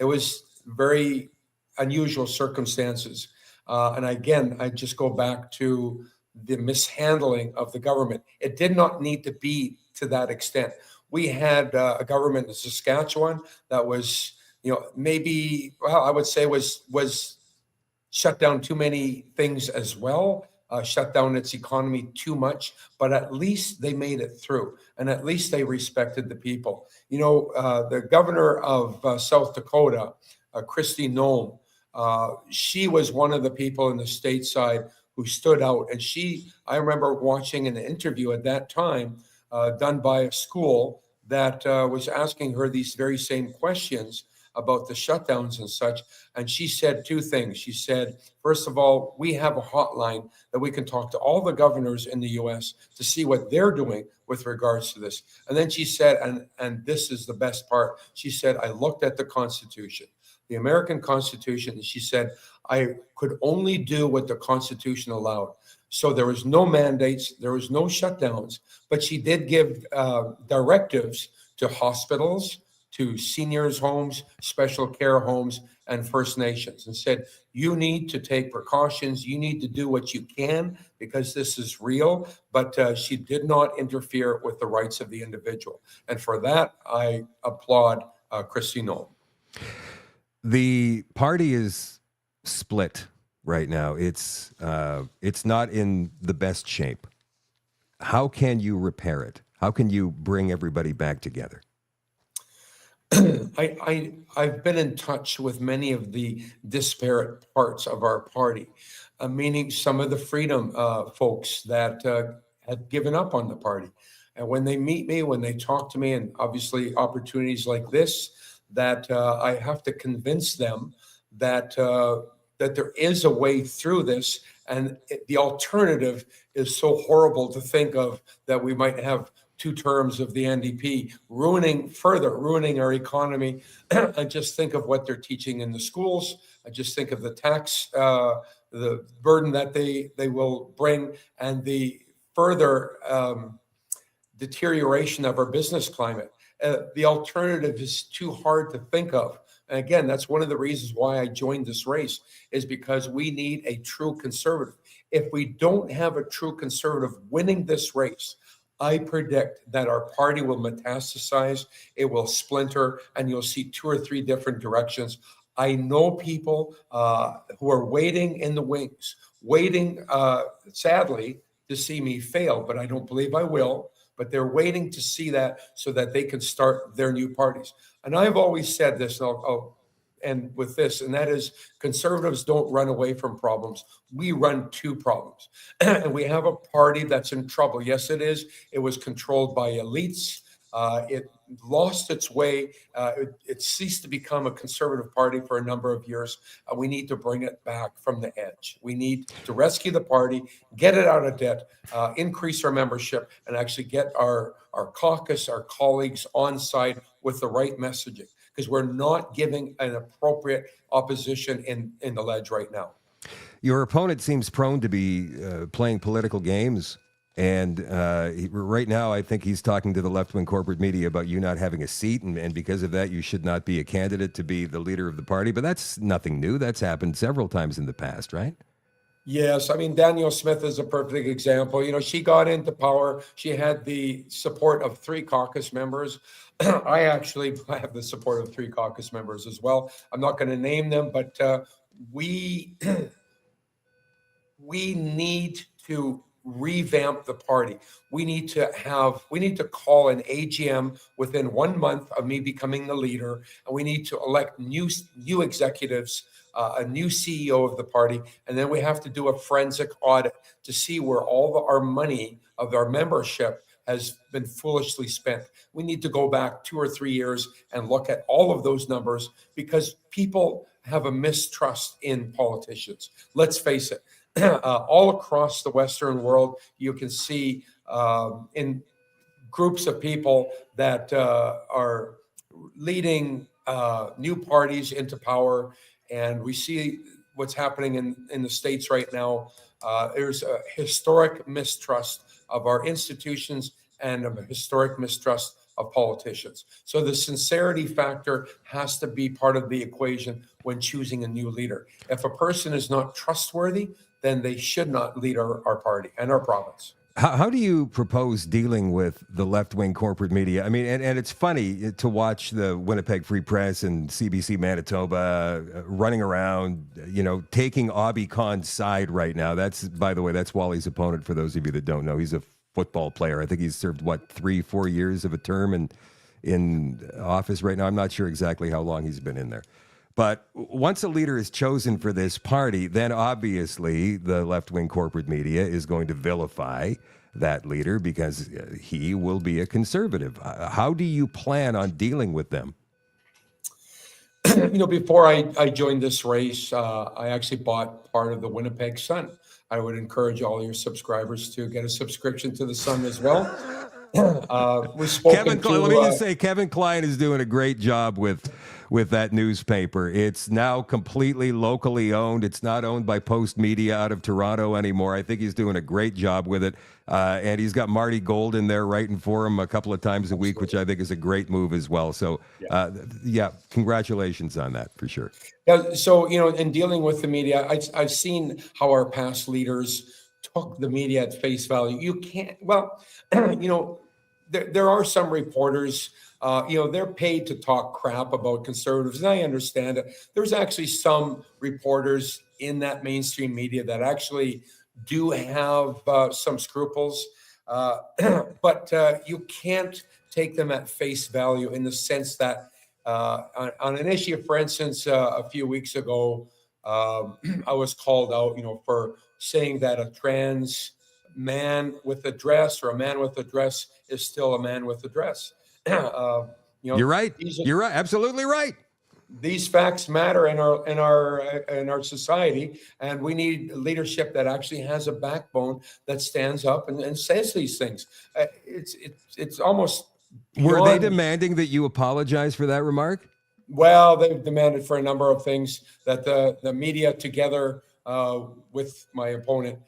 was very unusual circumstances. And again, I just go back to the mishandling of the government. It did not need to be to that extent. We had a government in Saskatchewan that was, maybe, well, I would say was shut down too many things as well. Shut down its economy too much, but at least they made it through, and at least they respected the people. The governor of South Dakota, Kristi Noem, she was one of the people in the stateside who stood out. And I remember watching an interview at that time done by a school that was asking her these very same questions about the shutdowns and such. And she said two things. She said, first of all, we have a hotline that we can talk to all the governors in the U.S. to see what they're doing with regards to this. And then she said, and this is the best part, she said, I looked at the Constitution, the American Constitution, and she said, I could only do what the Constitution allowed. So there was no mandates, there was no shutdowns, but she did give directives to hospitals, to seniors' homes, special care homes, and First Nations, and said, you need to take precautions, you need to do what you can, because this is real, but she did not interfere with the rights of the individual. And for that, I applaud Kristi Noem. The party is split right now. It's not in the best shape. How can you repair it? How can you bring everybody back together? I've been in touch with many of the disparate parts of our party, meaning some of the freedom folks that had given up on the party. And when they meet me, when they talk to me, and obviously opportunities like this, that I have to convince them that that there is a way through this, and the alternative is so horrible to think of, that we might have 2 terms of the NDP, ruining our economy. I just think of what they're teaching in the schools. I just think of the tax, the burden that they will bring, and the further deterioration of our business climate. The alternative is too hard to think of. And again, that's one of the reasons why I joined this race, is because we need a true conservative. If we don't have a true conservative winning this race, I predict that our party will metastasize, it will splinter, and you'll see 2 or 3 different directions. I know people who are waiting in the wings, waiting, sadly, to see me fail, but I don't believe I will. But they're waiting to see that so that they can start their new parties. And I've always said this, and I'll end with this, and that is, conservatives don't run away from problems. We run to problems. And we have a party that's in trouble. Yes, it is. It was controlled by elites. It lost its way. It ceased to become a conservative party for a number of years. We need to bring it back from the edge. We need to rescue the party, get it out of debt, increase our membership, and actually get our caucus, our colleagues on side with the right messaging, because we're not giving an appropriate opposition in the ledge right now. Your opponent seems prone to be playing political games. And right now, I think he's talking to the left-wing corporate media about you not having a seat, and because of that, you should not be a candidate to be the leader of the party. But that's nothing new. That's happened several times in the past, right? Yes, I mean, Danielle Smith is a perfect example. You know, she got into power. She had the support of 3 caucus members. I actually have the support of 3 caucus members as well. I'm not going to name them, but we need to revamp the party. We need to call an AGM within 1 month of me becoming the leader, and we need to elect new executives, a new CEO of the party, and then we have to do a forensic audit to see where all our money of our membership has been foolishly spent. We need to go back 2 or 3 years and look at all of those numbers, because people have a mistrust in politicians. Let's face it. All across the Western world, you can see in groups of people that are leading new parties into power. And we see what's happening in the States right now. There's a historic mistrust of our institutions and a historic mistrust of politicians. So the sincerity factor has to be part of the equation when choosing a new leader. If a person is not trustworthy, then they should not lead our party and our province. How do you propose dealing with the left-wing corporate media? I mean, and it's funny to watch the Winnipeg Free Press and CBC Manitoba running around, taking Obby Khan's side right now. That's, by the way, that's Wally's opponent, for those of you that don't know. He's a football player. I think he's served, 3-4 years of a term in office right now. I'm not sure exactly how long he's been in there. But once a leader is chosen for this party, then obviously the left-wing corporate media is going to vilify that leader because he will be a conservative. How do you plan on dealing with them? Before I joined this race, I actually bought part of the Winnipeg Sun. I would encourage all your subscribers to get a subscription to the Sun as well. We've spoken let me just say, Kevin Klein is doing a great job with that newspaper. It's now completely locally owned. It's not owned by Post Media out of Toronto anymore. I think he's doing a great job with it. And he's got Marty Gold in there writing for him a couple of times a week, which I think is a great move as well. So, congratulations on that for sure. Yeah, so, in dealing with the media, I've seen how our past leaders took the media at face value. You can't, there are some reporters They're paid to talk crap about conservatives, and I understand it. There's actually some reporters in that mainstream media that actually do have some scruples, but you can't take them at face value in the sense that on an issue, for instance, a few weeks ago, I was called out, for saying that a trans man with a dress or a man with a dress is still a man with a dress. You're right. These You're right. Absolutely right. these facts matter in our society, and we need leadership that actually has a backbone that stands up and says these things. It's almost Were they beyond. demanding that you apologize for that remark? Well, they've demanded for a number of things that the media, together with my opponent,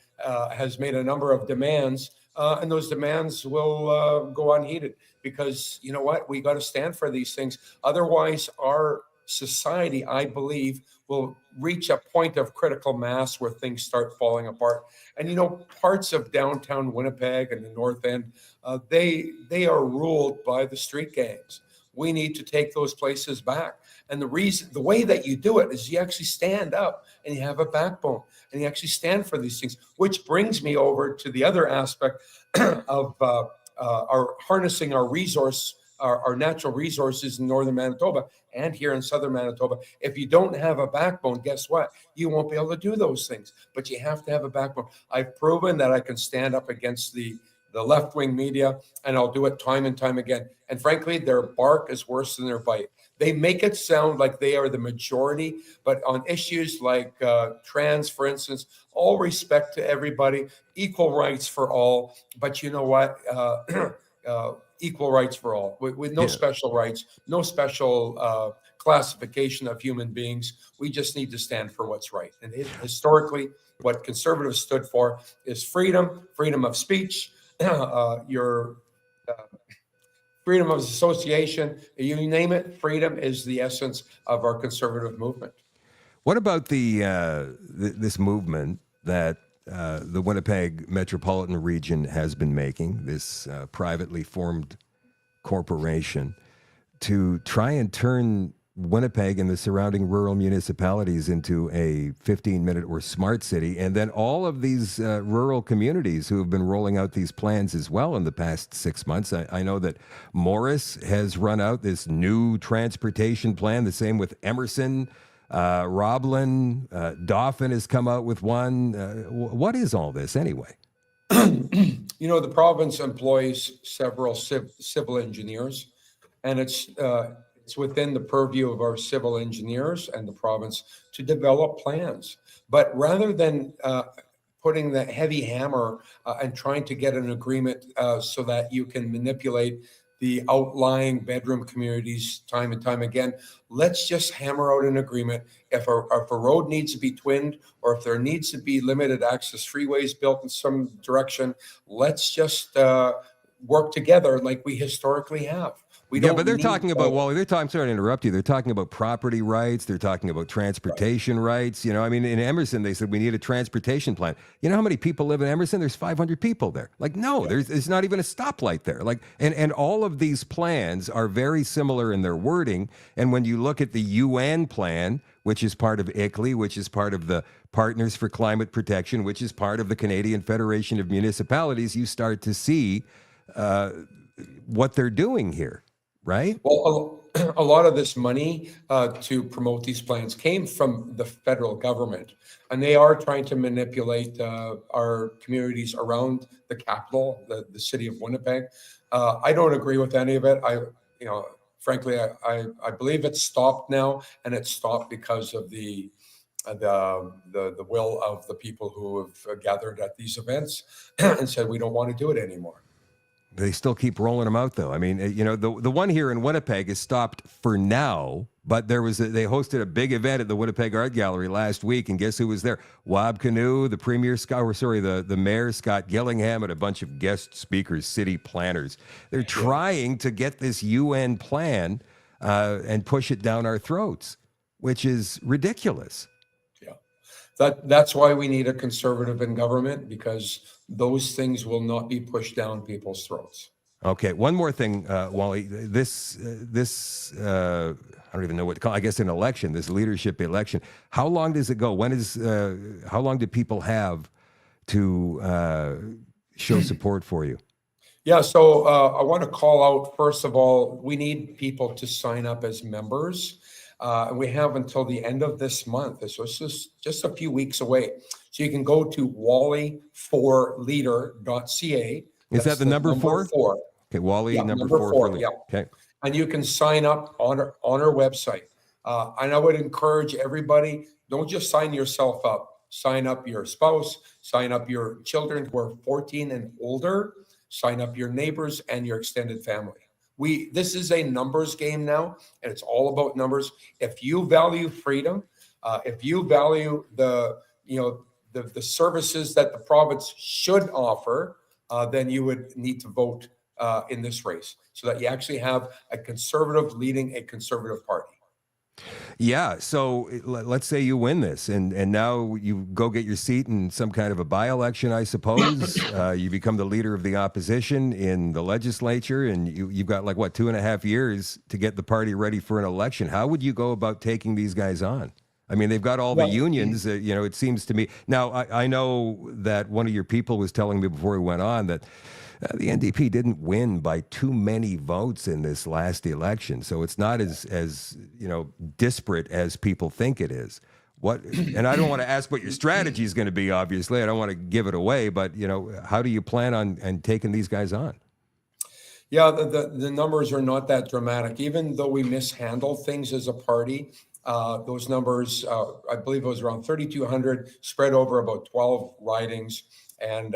has made a number of demands, and those demands will go unheeded because you know what? We got to stand for these things. Otherwise, our society, I believe, will reach a point of critical mass where things start falling apart. And parts of downtown Winnipeg and the North End, they are ruled by the street gangs. We need to take those places back. And the way that you do it is you actually stand up and you have a backbone and you actually stand for these things, which brings me over to the other aspect of our harnessing our natural resources in northern Manitoba and here in southern Manitoba. If you don't have a backbone, guess what? You won't be able to do those things, but you have to have a backbone. I've proven that I can stand up against the left-wing media, and I'll do it time and time again. And frankly, their bark is worse than their bite. They make it sound like they are the majority, but on issues like trans, for instance, all respect to everybody, equal rights for all. But you know what? Equal rights for all, with no special rights, no special classification of human beings. We just need to stand for what's right. And historically, what conservatives stood for is freedom of speech, your freedom of association, you name it. Freedom is the essence of our conservative movement. What about this movement that the Winnipeg metropolitan region has been making, this privately formed corporation, to try and turn Winnipeg and the surrounding rural municipalities into a 15-minute or smart city, and then all of these rural communities who have been rolling out these plans as well in the past 6 months. I know that Morris has run out this new transportation plan, the same with Emerson. Roblin, Dauphin has come out with one. What is all this anyway? The province employs several civil engineers, and it's within the purview of our civil engineers and the province to develop plans. But rather than putting the heavy hammer and trying to get an agreement so that you can manipulate the outlying bedroom communities time and time again, let's just hammer out an agreement. If a road needs to be twinned, or if there needs to be limited access freeways built in some direction, let's just work together like we historically have. But they're talking about, Wally, I'm sorry to interrupt you. They're talking about property rights. They're talking about transportation rights. In Emerson, they said we need a transportation plan. You know how many people live in Emerson? There's 500 people there. There's not even a stoplight there. And all of these plans are very similar in their wording. And when you look at the UN plan, which is part of ICLEI, which is part of the Partners for Climate Protection, which is part of the Canadian Federation of Municipalities, you start to see what they're doing here. Right? Well, a lot of this money to promote these plans came from the federal government, and they are trying to manipulate our communities around the capital, the city of Winnipeg. I don't agree with any of it. Frankly, I believe it's stopped now, and it's stopped because of the will of the people who have gathered at these events and said we don't want to do it anymore. They still keep rolling them out, though. I mean, the one here in Winnipeg is stopped for now, but they hosted a big event at the Winnipeg Art Gallery last week, and guess who was there? Wab Kinew, the mayor Scott Gillingham, and a bunch of guest speakers, city planners. They're trying to get this UN plan and push it down our throats, which is ridiculous. That's why we need a conservative in government, because those things will not be pushed down people's throats. Okay, one more thing, Wally. This I don't even know what to call. I guess an election, this leadership election. How long does it go? How long do people have to show support for you? Yeah, so I want to call out, first of all, we need people to sign up as members. And we have until the end of this month. So it's just a few weeks away. So you can go to wallyforleader.ca. Is that the number four? Four. Okay, Wally, Yeah, number number four four, for leader. yeah. Okay. And you can sign up on our website. And I would encourage everybody, don't just sign yourself up. Sign up your spouse, sign up your children who are 14 and older, sign up your neighbors and your extended family. This is a numbers game now, and it's all about numbers. If you value freedom, if you value the services that the province should offer, then you would need to vote in this race so that you actually have a conservative leading a conservative party. Yeah. So let's say you win this, and now you go get your seat in some kind of a by-election, I suppose. You become the leader of the opposition in the legislature, and you've got 2.5 years to get the party ready for an election. How would you go about taking these guys on? I mean, they've got all the unions. It seems to me. Now, I know that one of your people was telling me before we went on that the NDP didn't win by too many votes in this last election, so it's not as disparate as people think it is. And I don't want to ask what your strategy is going to be. Obviously, I don't want to give it away, but how do you plan on taking these guys on? Yeah, the numbers are not that dramatic. Even though we mishandled things as a party, those numbers, I believe it was around 3,200, spread over about 12 ridings, and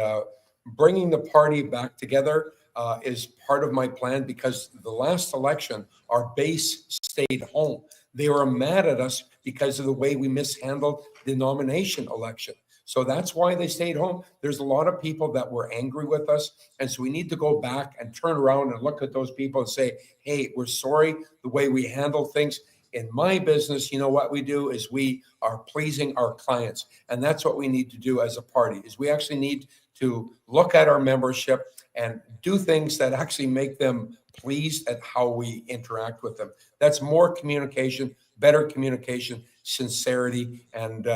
bringing the party back together is part of my plan, because the last election, our base stayed home. They were mad at us because of the way we mishandled the nomination election. So that's why they stayed home. There's a lot of people that were angry with us. And so we need to go back and turn around and look at those people and say, hey, we're sorry the way we handled things. In my business, what we do is we are pleasing our clients. And that's what we need to do as a party, is we actually need to look at our membership and do things that actually make them pleased at how we interact with them. That's more communication, better communication, sincerity, and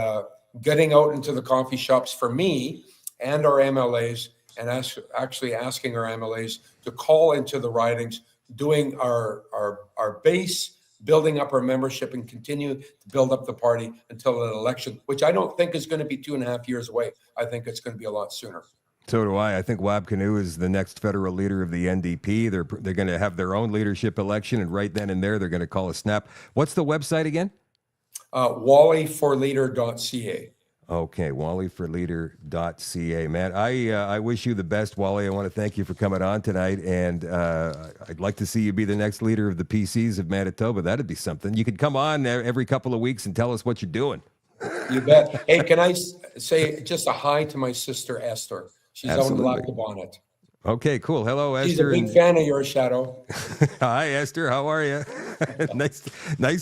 getting out into the coffee shops for me and our MLAs, and actually asking our MLAs to call into the ridings, doing our base, building up our membership, and continue to build up the party until an election, which I don't think is going to be 2.5 years away. I think it's going to be a lot sooner. So do I. I think Wab Kinew is the next federal leader of the NDP. They're going to have their own leadership election, and right then and there, they're going to call a snap. What's the website again? wallyforleader.ca. Okay, wallyforleader.ca. Man, I wish you the best, Wally. I want to thank you for coming on tonight, and I'd like to see you be the next leader of the PCs of Manitoba. That'd be something. You could come on every couple of weeks and tell us what you're doing. You bet. Hey, can I say just a hi to my sister, Esther? She's out in Lac Bonnet. Okay, cool. Hello, Esther. She's a big fan of your Shadow. Hi, Esther. How are you? Nice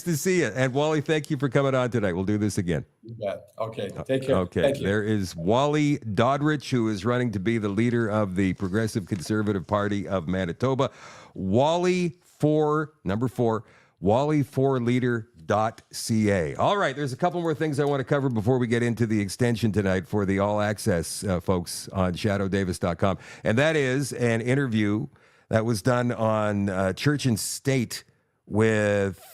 to see you. And Wally, thank you for coming on tonight. We'll do this again. You bet. Okay, take care. Okay, Thank you. There is Wally Daudrich, who is running to be the leader of the Progressive Conservative Party of Manitoba. Wally for number 4, wallyforleader.ca. All right, there's a couple more things I want to cover before we get into the extension tonight for the All Access folks on shadowdavis.com. And that is an interview that was done on Church and State with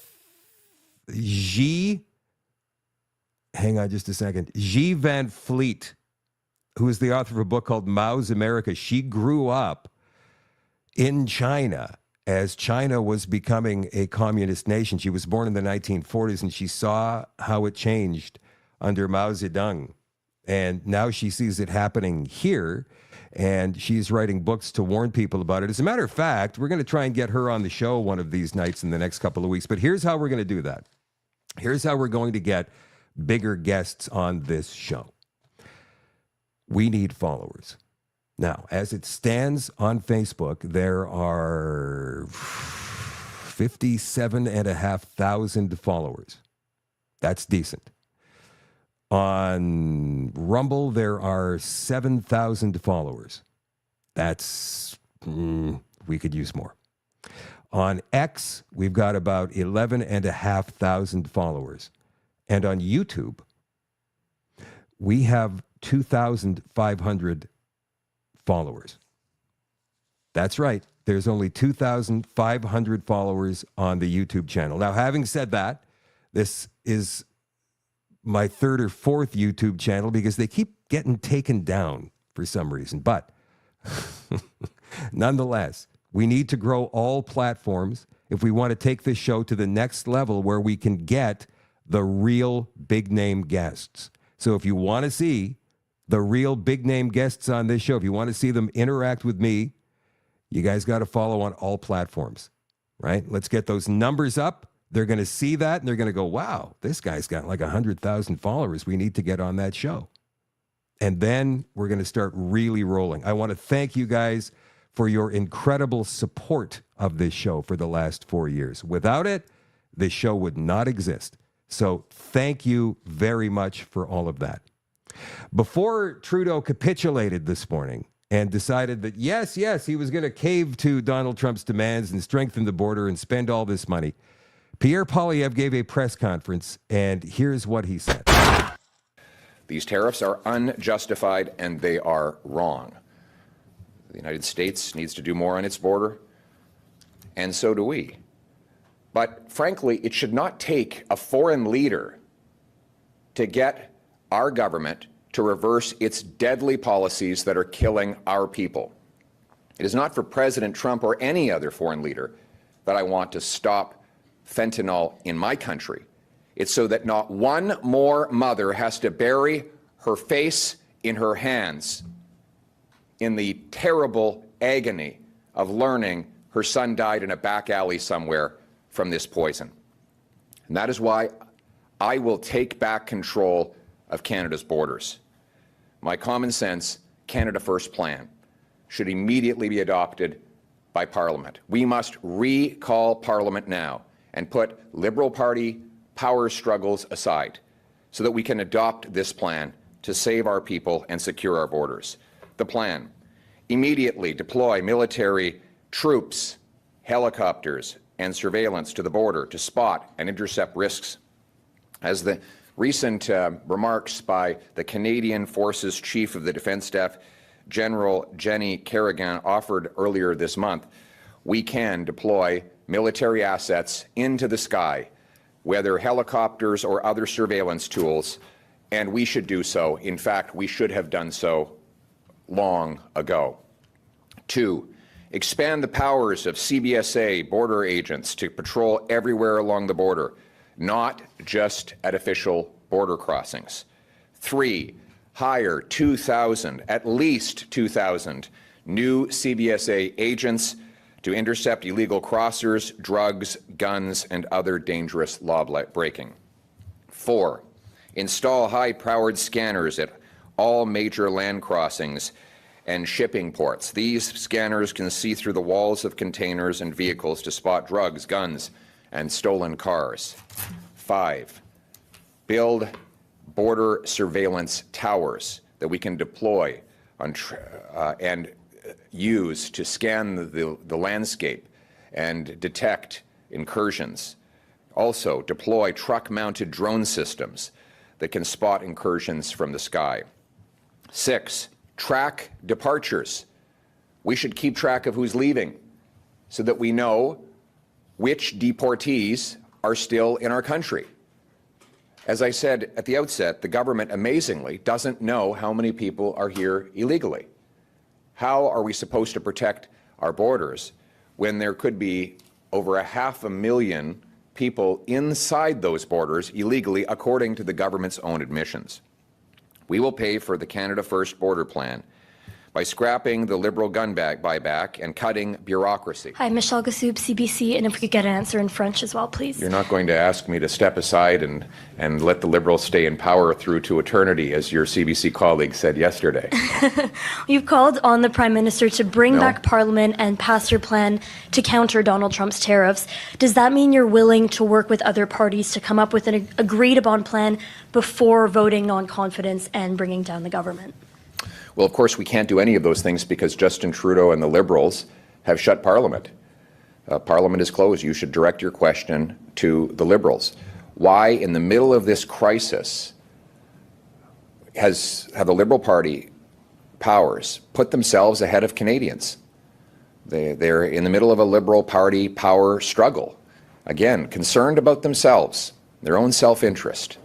hang on just a second, G. Van Fleet, who is the author of a book called Mao's America. She grew up in China as China was becoming a communist nation. She was born in the 1940s, and she saw how it changed under Mao Zedong. And now she sees it happening here, and she's writing books to warn people about it. As a matter of fact, we're going to try and get her on the show one of these nights in the next couple of weeks. But here's how we're going to do that. Here's how we're going to get bigger guests on this show. We need followers. Now, as it stands on Facebook, there are 57,500 followers. That's decent. On Rumble, there are 7,000 followers. That's we could use more. On X, we've got about 11,500 followers. And on YouTube, we have 2,500 followers. That's right. There's only 2,500 followers on the YouTube channel. Now, having said that, this is my third or fourth YouTube channel because they keep getting taken down for some reason. But nonetheless, we need to grow all platforms if we want to take this show to the next level where we can get the real big name guests. So if you want to see the real big name guests on this show, if you want to see them interact with me, you guys got to follow on all platforms, right? Let's get those numbers up. They're going to see that and they're going to go, wow, this guy's got like 100,000 followers. We need to get on that show. And then we're going to start really rolling. I want to thank you guys for your incredible support of this show for the last 4 years. Without it, this show would not exist. So thank you very much for all of that. Before Trudeau capitulated this morning and decided that, yes, he was going to cave to Donald Trump's demands and strengthen the border and spend all this money, Pierre Poilievre gave a press conference, and here's what he said. These tariffs are unjustified and they are wrong. The United States needs to do more on its border, and so do we. But frankly, it should not take a foreign leader to get our government to reverse its deadly policies that are killing our people. It is not for President Trump or any other foreign leader that I want to stop fentanyl in my country. It's so that not one more mother has to bury her face in her hands in the terrible agony of learning her son died in a back alley somewhere from this poison. And that is why I will take back control of Canada's borders. My common sense, Canada First plan should immediately be adopted by Parliament. We must recall Parliament now and put Liberal Party power struggles aside so that we can adopt this plan to save our people and secure our borders. The plan: immediately deploy military troops, helicopters, and surveillance to the border to spot and intercept risks. As the recent remarks by the Canadian Forces Chief of the Defence Staff, General Jenny Kerrigan, offered earlier this month, we can deploy military assets into the sky, whether helicopters or other surveillance tools, and we should do so. In fact, we should have done so long ago. 2, expand the powers of CBSA border agents to patrol everywhere along the border, not just at official border crossings. 3, hire 2,000, at least 2,000 new CBSA agents to intercept illegal crossers, drugs, guns, and other dangerous law breaking. 4, install high-powered scanners at all major land crossings and shipping ports. These scanners can see through the walls of containers and vehicles to spot drugs, guns, and stolen cars. 5, build border surveillance towers that we can deploy on and use to scan the landscape and detect incursions. Also, deploy truck-mounted drone systems that can spot incursions from the sky. 6, track departures. We should keep track of who's leaving so that we know which deportees are still in our country. As I said at the outset, the government amazingly doesn't know how many people are here illegally. How are we supposed to protect our borders when there could be over 500,000 people inside those borders illegally, according to the government's own admissions? We will pay for the Canada First border plan by scrapping the Liberal gun buyback and cutting bureaucracy. Hi, Michelle Gassoub, CBC, and if we could get an answer in French as well, please. You're not going to ask me to step aside and let the Liberals stay in power through to eternity, as your CBC colleague said yesterday. You've called on the Prime Minister to bring back Parliament and pass your plan to counter Donald Trump's tariffs. Does that mean you're willing to work with other parties to come up with an agreed-upon plan before voting on confidence and bringing down the government? Well, of course, we can't do any of those things because Justin Trudeau and the Liberals have shut Parliament. Parliament is closed. You should direct your question to the Liberals. Why, in the middle of this crisis, have the Liberal Party powers put themselves ahead of Canadians? They're in the middle of a Liberal Party power struggle. Again, concerned about themselves, their own self-interest,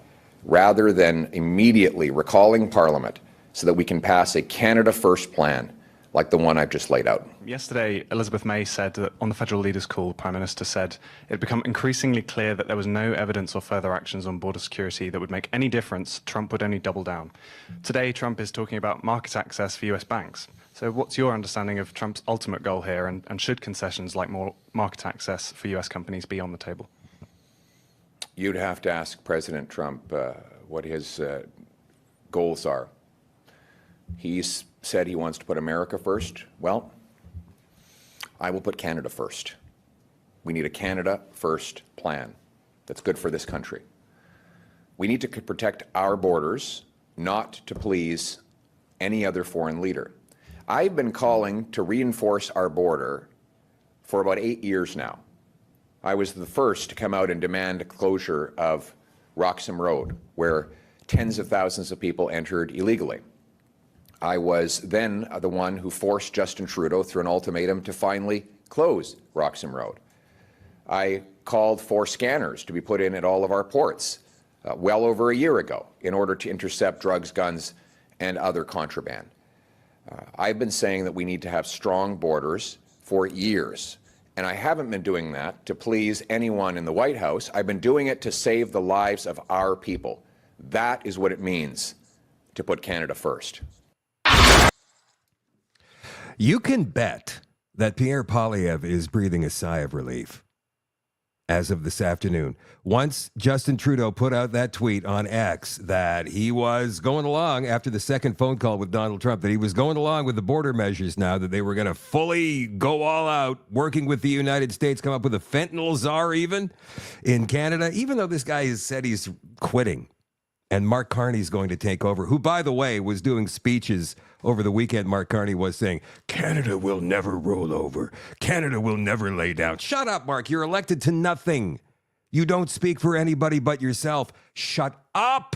rather than immediately recalling Parliament so that we can pass a Canada First plan like the one I've just laid out. Yesterday, Elizabeth May said that on the federal leaders' call, the Prime Minister said it had become increasingly clear that there was no evidence or further actions on border security that would make any difference. Trump would only double down. Today, Trump is talking about market access for US banks. So what's your understanding of Trump's ultimate goal here, and should concessions like more market access for US companies be on the table? You'd have to ask President Trump what his goals are. He's said he wants to put America first. Well, I will put Canada first. We need a Canada First plan that's good for this country. We need to protect our borders, not to please any other foreign leader. I've been calling to reinforce our border for about 8 years now. I was the first to come out and demand a closure of Roxham Road, where tens of thousands of people entered illegally. I was then the one who forced Justin Trudeau through an ultimatum to finally close Roxham Road. I called for scanners to be put in at all of our ports well over a year ago in order to intercept drugs, guns, and other contraband. I've been saying that we need to have strong borders for years, and I haven't been doing that to please anyone in the White House. I've been doing it to save the lives of our people. That is what it means to put Canada first. You can bet that Pierre Poilievre is breathing a sigh of relief as of this afternoon. Once Justin Trudeau put out that tweet on X that he was going along after the second phone call with Donald Trump, that he was going along with the border measures now, that they were going to fully go all out, working with the United States, come up with a fentanyl czar even in Canada, even though this guy has said he's quitting. And Mark Carney's going to take over, who, by the way, was doing speeches over the weekend. Mark Carney was saying, Canada will never roll over. Canada will never lay down. Shut up, Mark. You're elected to nothing. You don't speak for anybody but yourself. Shut up.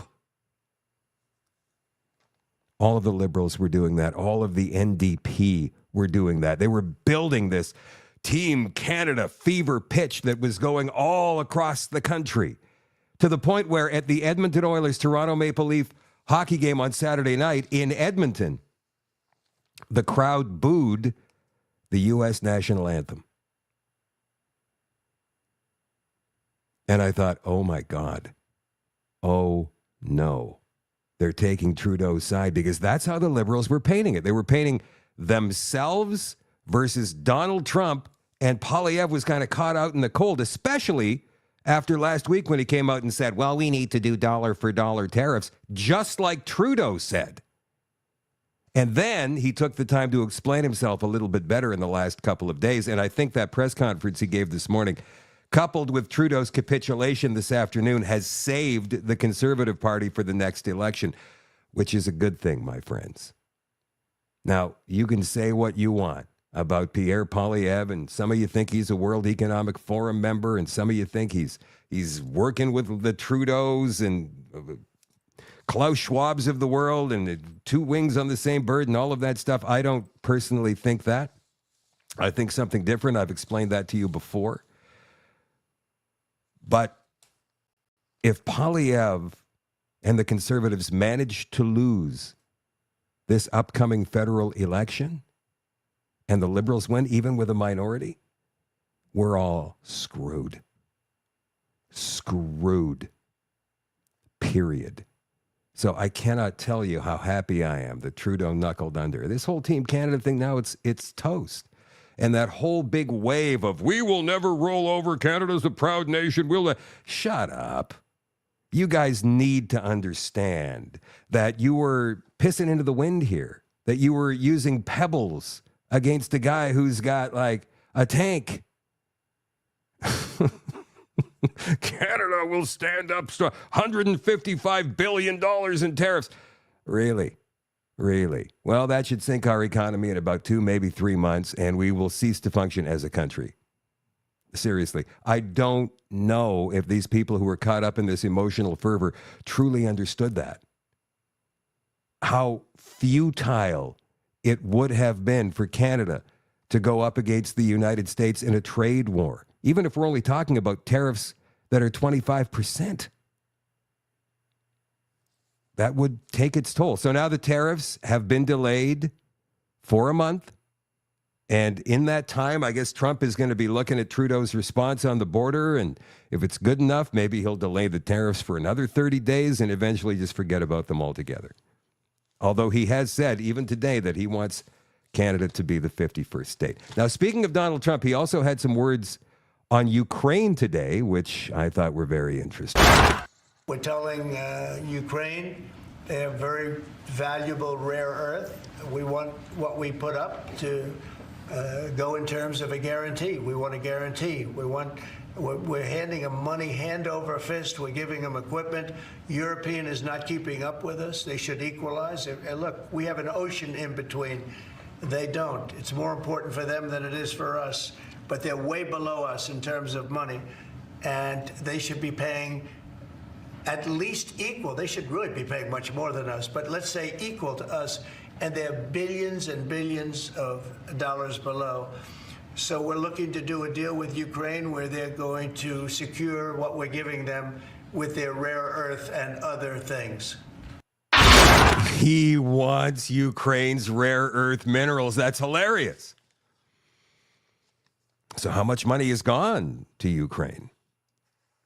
All of the Liberals were doing that. All of the NDP were doing that. They were building this Team Canada fever pitch that was going all across the country, to the point where at the Edmonton Oilers Toronto Maple Leaf hockey game on Saturday night in Edmonton, the crowd booed the U.S. national anthem. And I thought, oh my God, oh no, they're taking Trudeau's side, because that's how the Liberals were painting it. They were painting themselves versus Donald Trump, and Poilievre was kind of caught out in the cold, especially after last week when he came out and said, well, we need to do dollar for dollar tariffs, just like Trudeau said. And then he took the time to explain himself a little bit better in the last couple of days. And I think that press conference he gave this morning, coupled with Trudeau's capitulation this afternoon, has saved the Conservative Party for the next election, which is a good thing, my friends. Now, you can say what you want about Pierre Poilievre, and some of you think he's a World Economic Forum member, and some of you think he's working with the Trudeaus and Klaus Schwabs of the world and the two wings on the same bird and all of that stuff. I don't personally think that. I think something different. I've explained that to you before. But if Poilievre and the Conservatives manage to lose this upcoming federal election, and the Liberals win, even with a minority, we're all screwed. Screwed. Period. So I cannot tell you how happy I am that Trudeau knuckled under. This whole Team Canada thing now, it's toast. And that whole big wave of, we will never roll over, Canada's a proud nation, shut up. You guys need to understand that you were pissing into the wind here, that you were using pebbles against a guy who's got like a tank. Canada will stand up strong. $155 billion in tariffs. Really? Really? Well, that should sink our economy in about 2, maybe 3 months, and we will cease to function as a country. Seriously, I don't know if these people who were caught up in this emotional fervor truly understood that. How futile it would have been for Canada to go up against the United States in a trade war, even if we're only talking about tariffs that are 25%. That would take its toll. So now the tariffs have been delayed for a month. And in that time, I guess Trump is going to be looking at Trudeau's response on the border. And if it's good enough, maybe he'll delay the tariffs for another 30 days and eventually just forget about them altogether. Although he has said, even today, that he wants Canada to be the 51st state. Now, speaking of Donald Trump, he also had some words on Ukraine today, which I thought were very interesting. We're telling Ukraine they have very valuable rare earth. We want what we put up to go in terms of a guarantee. We want a guarantee. We're handing them money hand over fist. We're giving them equipment. European is not keeping up with us. They should equalize. And look, we have an ocean in between. They don't. It's more important for them than it is for us. But they're way below us in terms of money. And they should be paying at least equal. They should really be paying much more than us, but let's say equal to us. And they're billions and billions of dollars below. So we're looking to do a deal with Ukraine where they're going to secure what we're giving them with their rare earth and other things. He wants Ukraine's rare earth minerals. That's hilarious. So how much money has gone to Ukraine?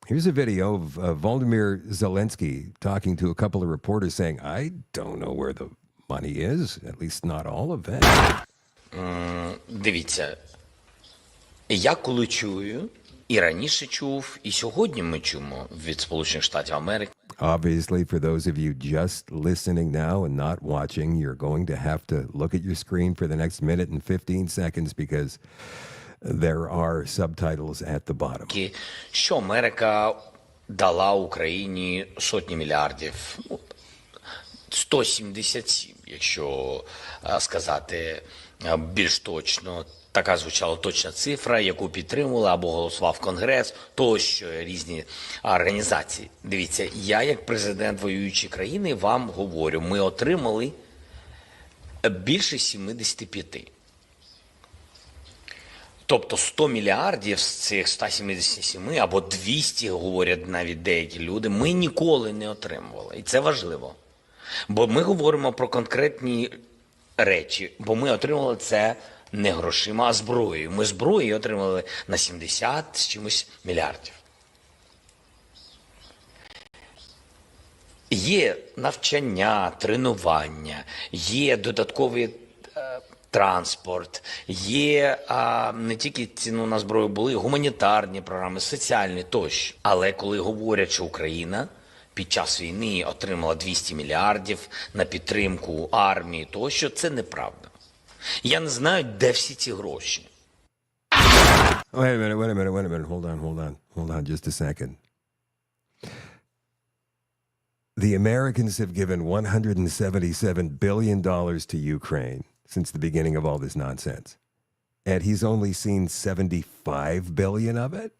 Here's a video of Volodymyr Zelensky talking to a couple of reporters saying, I don't know where the money is, at least not all of it. Дивіться, я коли чую, і раніше чув, і сьогодні ми чуємо від Сполучених Штатів Америки. Obviously, for those of you just listening now and not watching, you're going to have to look at your screen for the next minute and 15 seconds because there are subtitles at the bottom. Що Америка дала Україні сотні мільярдів, 177, якщо сказати більш точно. Така звучала точна цифра, яку підтримували або голосував Конгрес, тощо різні організації. Дивіться, я як президент воюючої країни вам говорю, ми отримали більше 75. Тобто 100 мільярдів з цих 177, або 200, говорять навіть деякі люди, ми ніколи не отримували. І це важливо. Бо ми говоримо про конкретні речі, бо ми отримали це не грошима, а зброєю. Ми зброї отримали на 70 з чимось мільярдів. Є навчання, тренування, є додатковий транспорт, є не тільки ціну на зброю, були гуманітарні програми, соціальні тощо. Але коли говорять, що Україна під час війни отримала 200 мільярдів на підтримку армії тощо, це неправда. Я не знаю, де всі ці гроші. Wait a minute. Hold on just a second. The Americans have given $177 billion to Ukraine since the beginning of all this nonsense. And he's only seen $75 billion of it?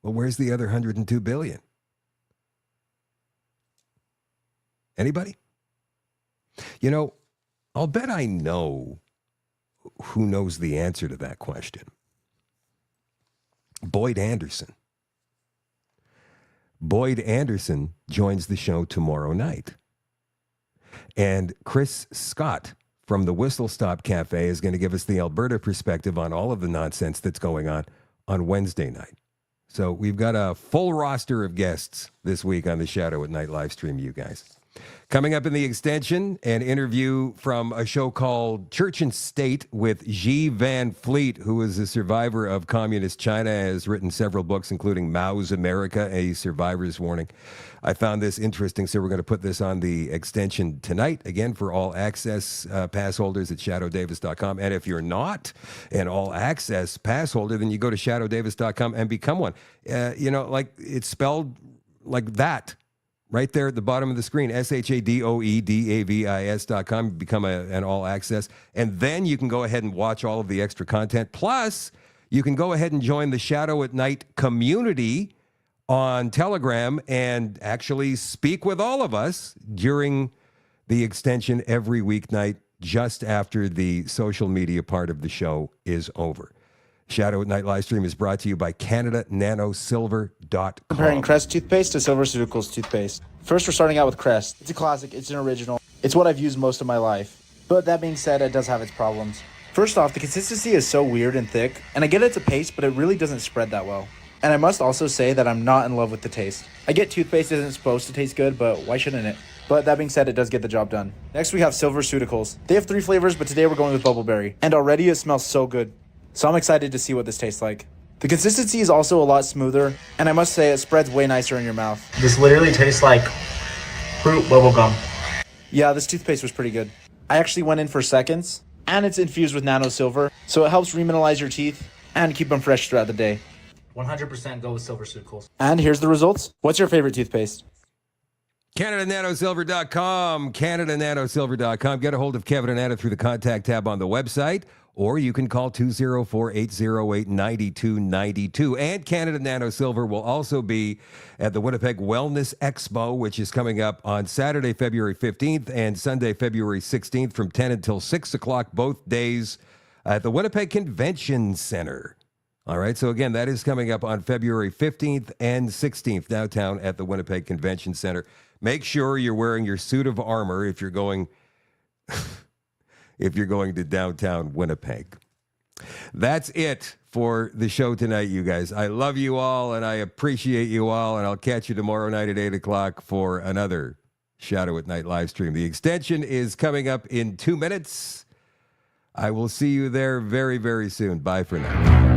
Well, where's the other $102 billion? Anybody? You know, I'll bet I know who knows the answer to that question. Boyd Anderson. Boyd Anderson joins the show tomorrow night. And Chris Scott from the Whistle Stop Cafe is going to give us the Alberta perspective on all of the nonsense that's going on Wednesday night. So we've got a full roster of guests this week on the Shadow at Night live stream, you guys. Coming up in the extension, an interview from a show called Church and State with Xi Van Fleet, who is a survivor of communist China, has written several books, including Mao's America, a survivor's warning. I found this interesting, so we're going to put this on the extension tonight, again, for all access pass holders at shadowdavis.com. And if you're not an all access pass holder, then you go to shadowdavis.com and become one. Like it's spelled like that. right there at the bottom of the screen, SHADOEDAVIS.com. Become an all access. And then you can go ahead and watch all of the extra content. Plus, you can go ahead and join the Shadow at Night community on Telegram and actually speak with all of us during the extension every weeknight just after the social media part of the show is over. Shadow at Night live stream is brought to you by CanadaNanoSilver.com. Comparing Crest toothpaste to SilverSuticals toothpaste. First, we're starting out with Crest. It's a classic, it's an original. It's what I've used most of my life. But that being said, it does have its problems. First off, the consistency is so weird and thick, and I get it's a paste, but it really doesn't spread that well. And I must also say that I'm not in love with the taste. I get toothpaste isn't supposed to taste good, but why shouldn't it? But that being said, it does get the job done. Next, we have SilverSuticals. They have 3 flavors, but today we're going with Bubbleberry. And already it smells so good. So I'm excited to see what this tastes like. The consistency is also a lot smoother, and I must say it spreads way nicer in your mouth. This literally tastes like fruit bubblegum. Yeah, this toothpaste was pretty good. I actually went in for seconds, and it's infused with nano silver, so it helps remineralize your teeth and keep them fresh throughout the day. 100% go with SilverSuticals. And here's the results. What's your favorite toothpaste? CanadaNanoSilver.com, CanadaNanoSilver.com. Get a hold of Kevin and Anna through the contact tab on the website, or you can call 204-808-9292. And Canada Nano Silver will also be at the Winnipeg Wellness Expo, which is coming up on Saturday, February 15th and Sunday, February 16th from 10 until 6 o'clock, both days at the Winnipeg Convention Center. All right, so again, that is coming up on February 15th and 16th downtown at the Winnipeg Convention Center. Make sure you're wearing your suit of armor if you're going to downtown Winnipeg. That's it for the show tonight, you guys. I love you all and I appreciate you all, and I'll catch you tomorrow night at 8 o'clock for another Shadow at Night live stream. The extension is coming up in 2 minutes. I will see you there very, very soon. Bye for now.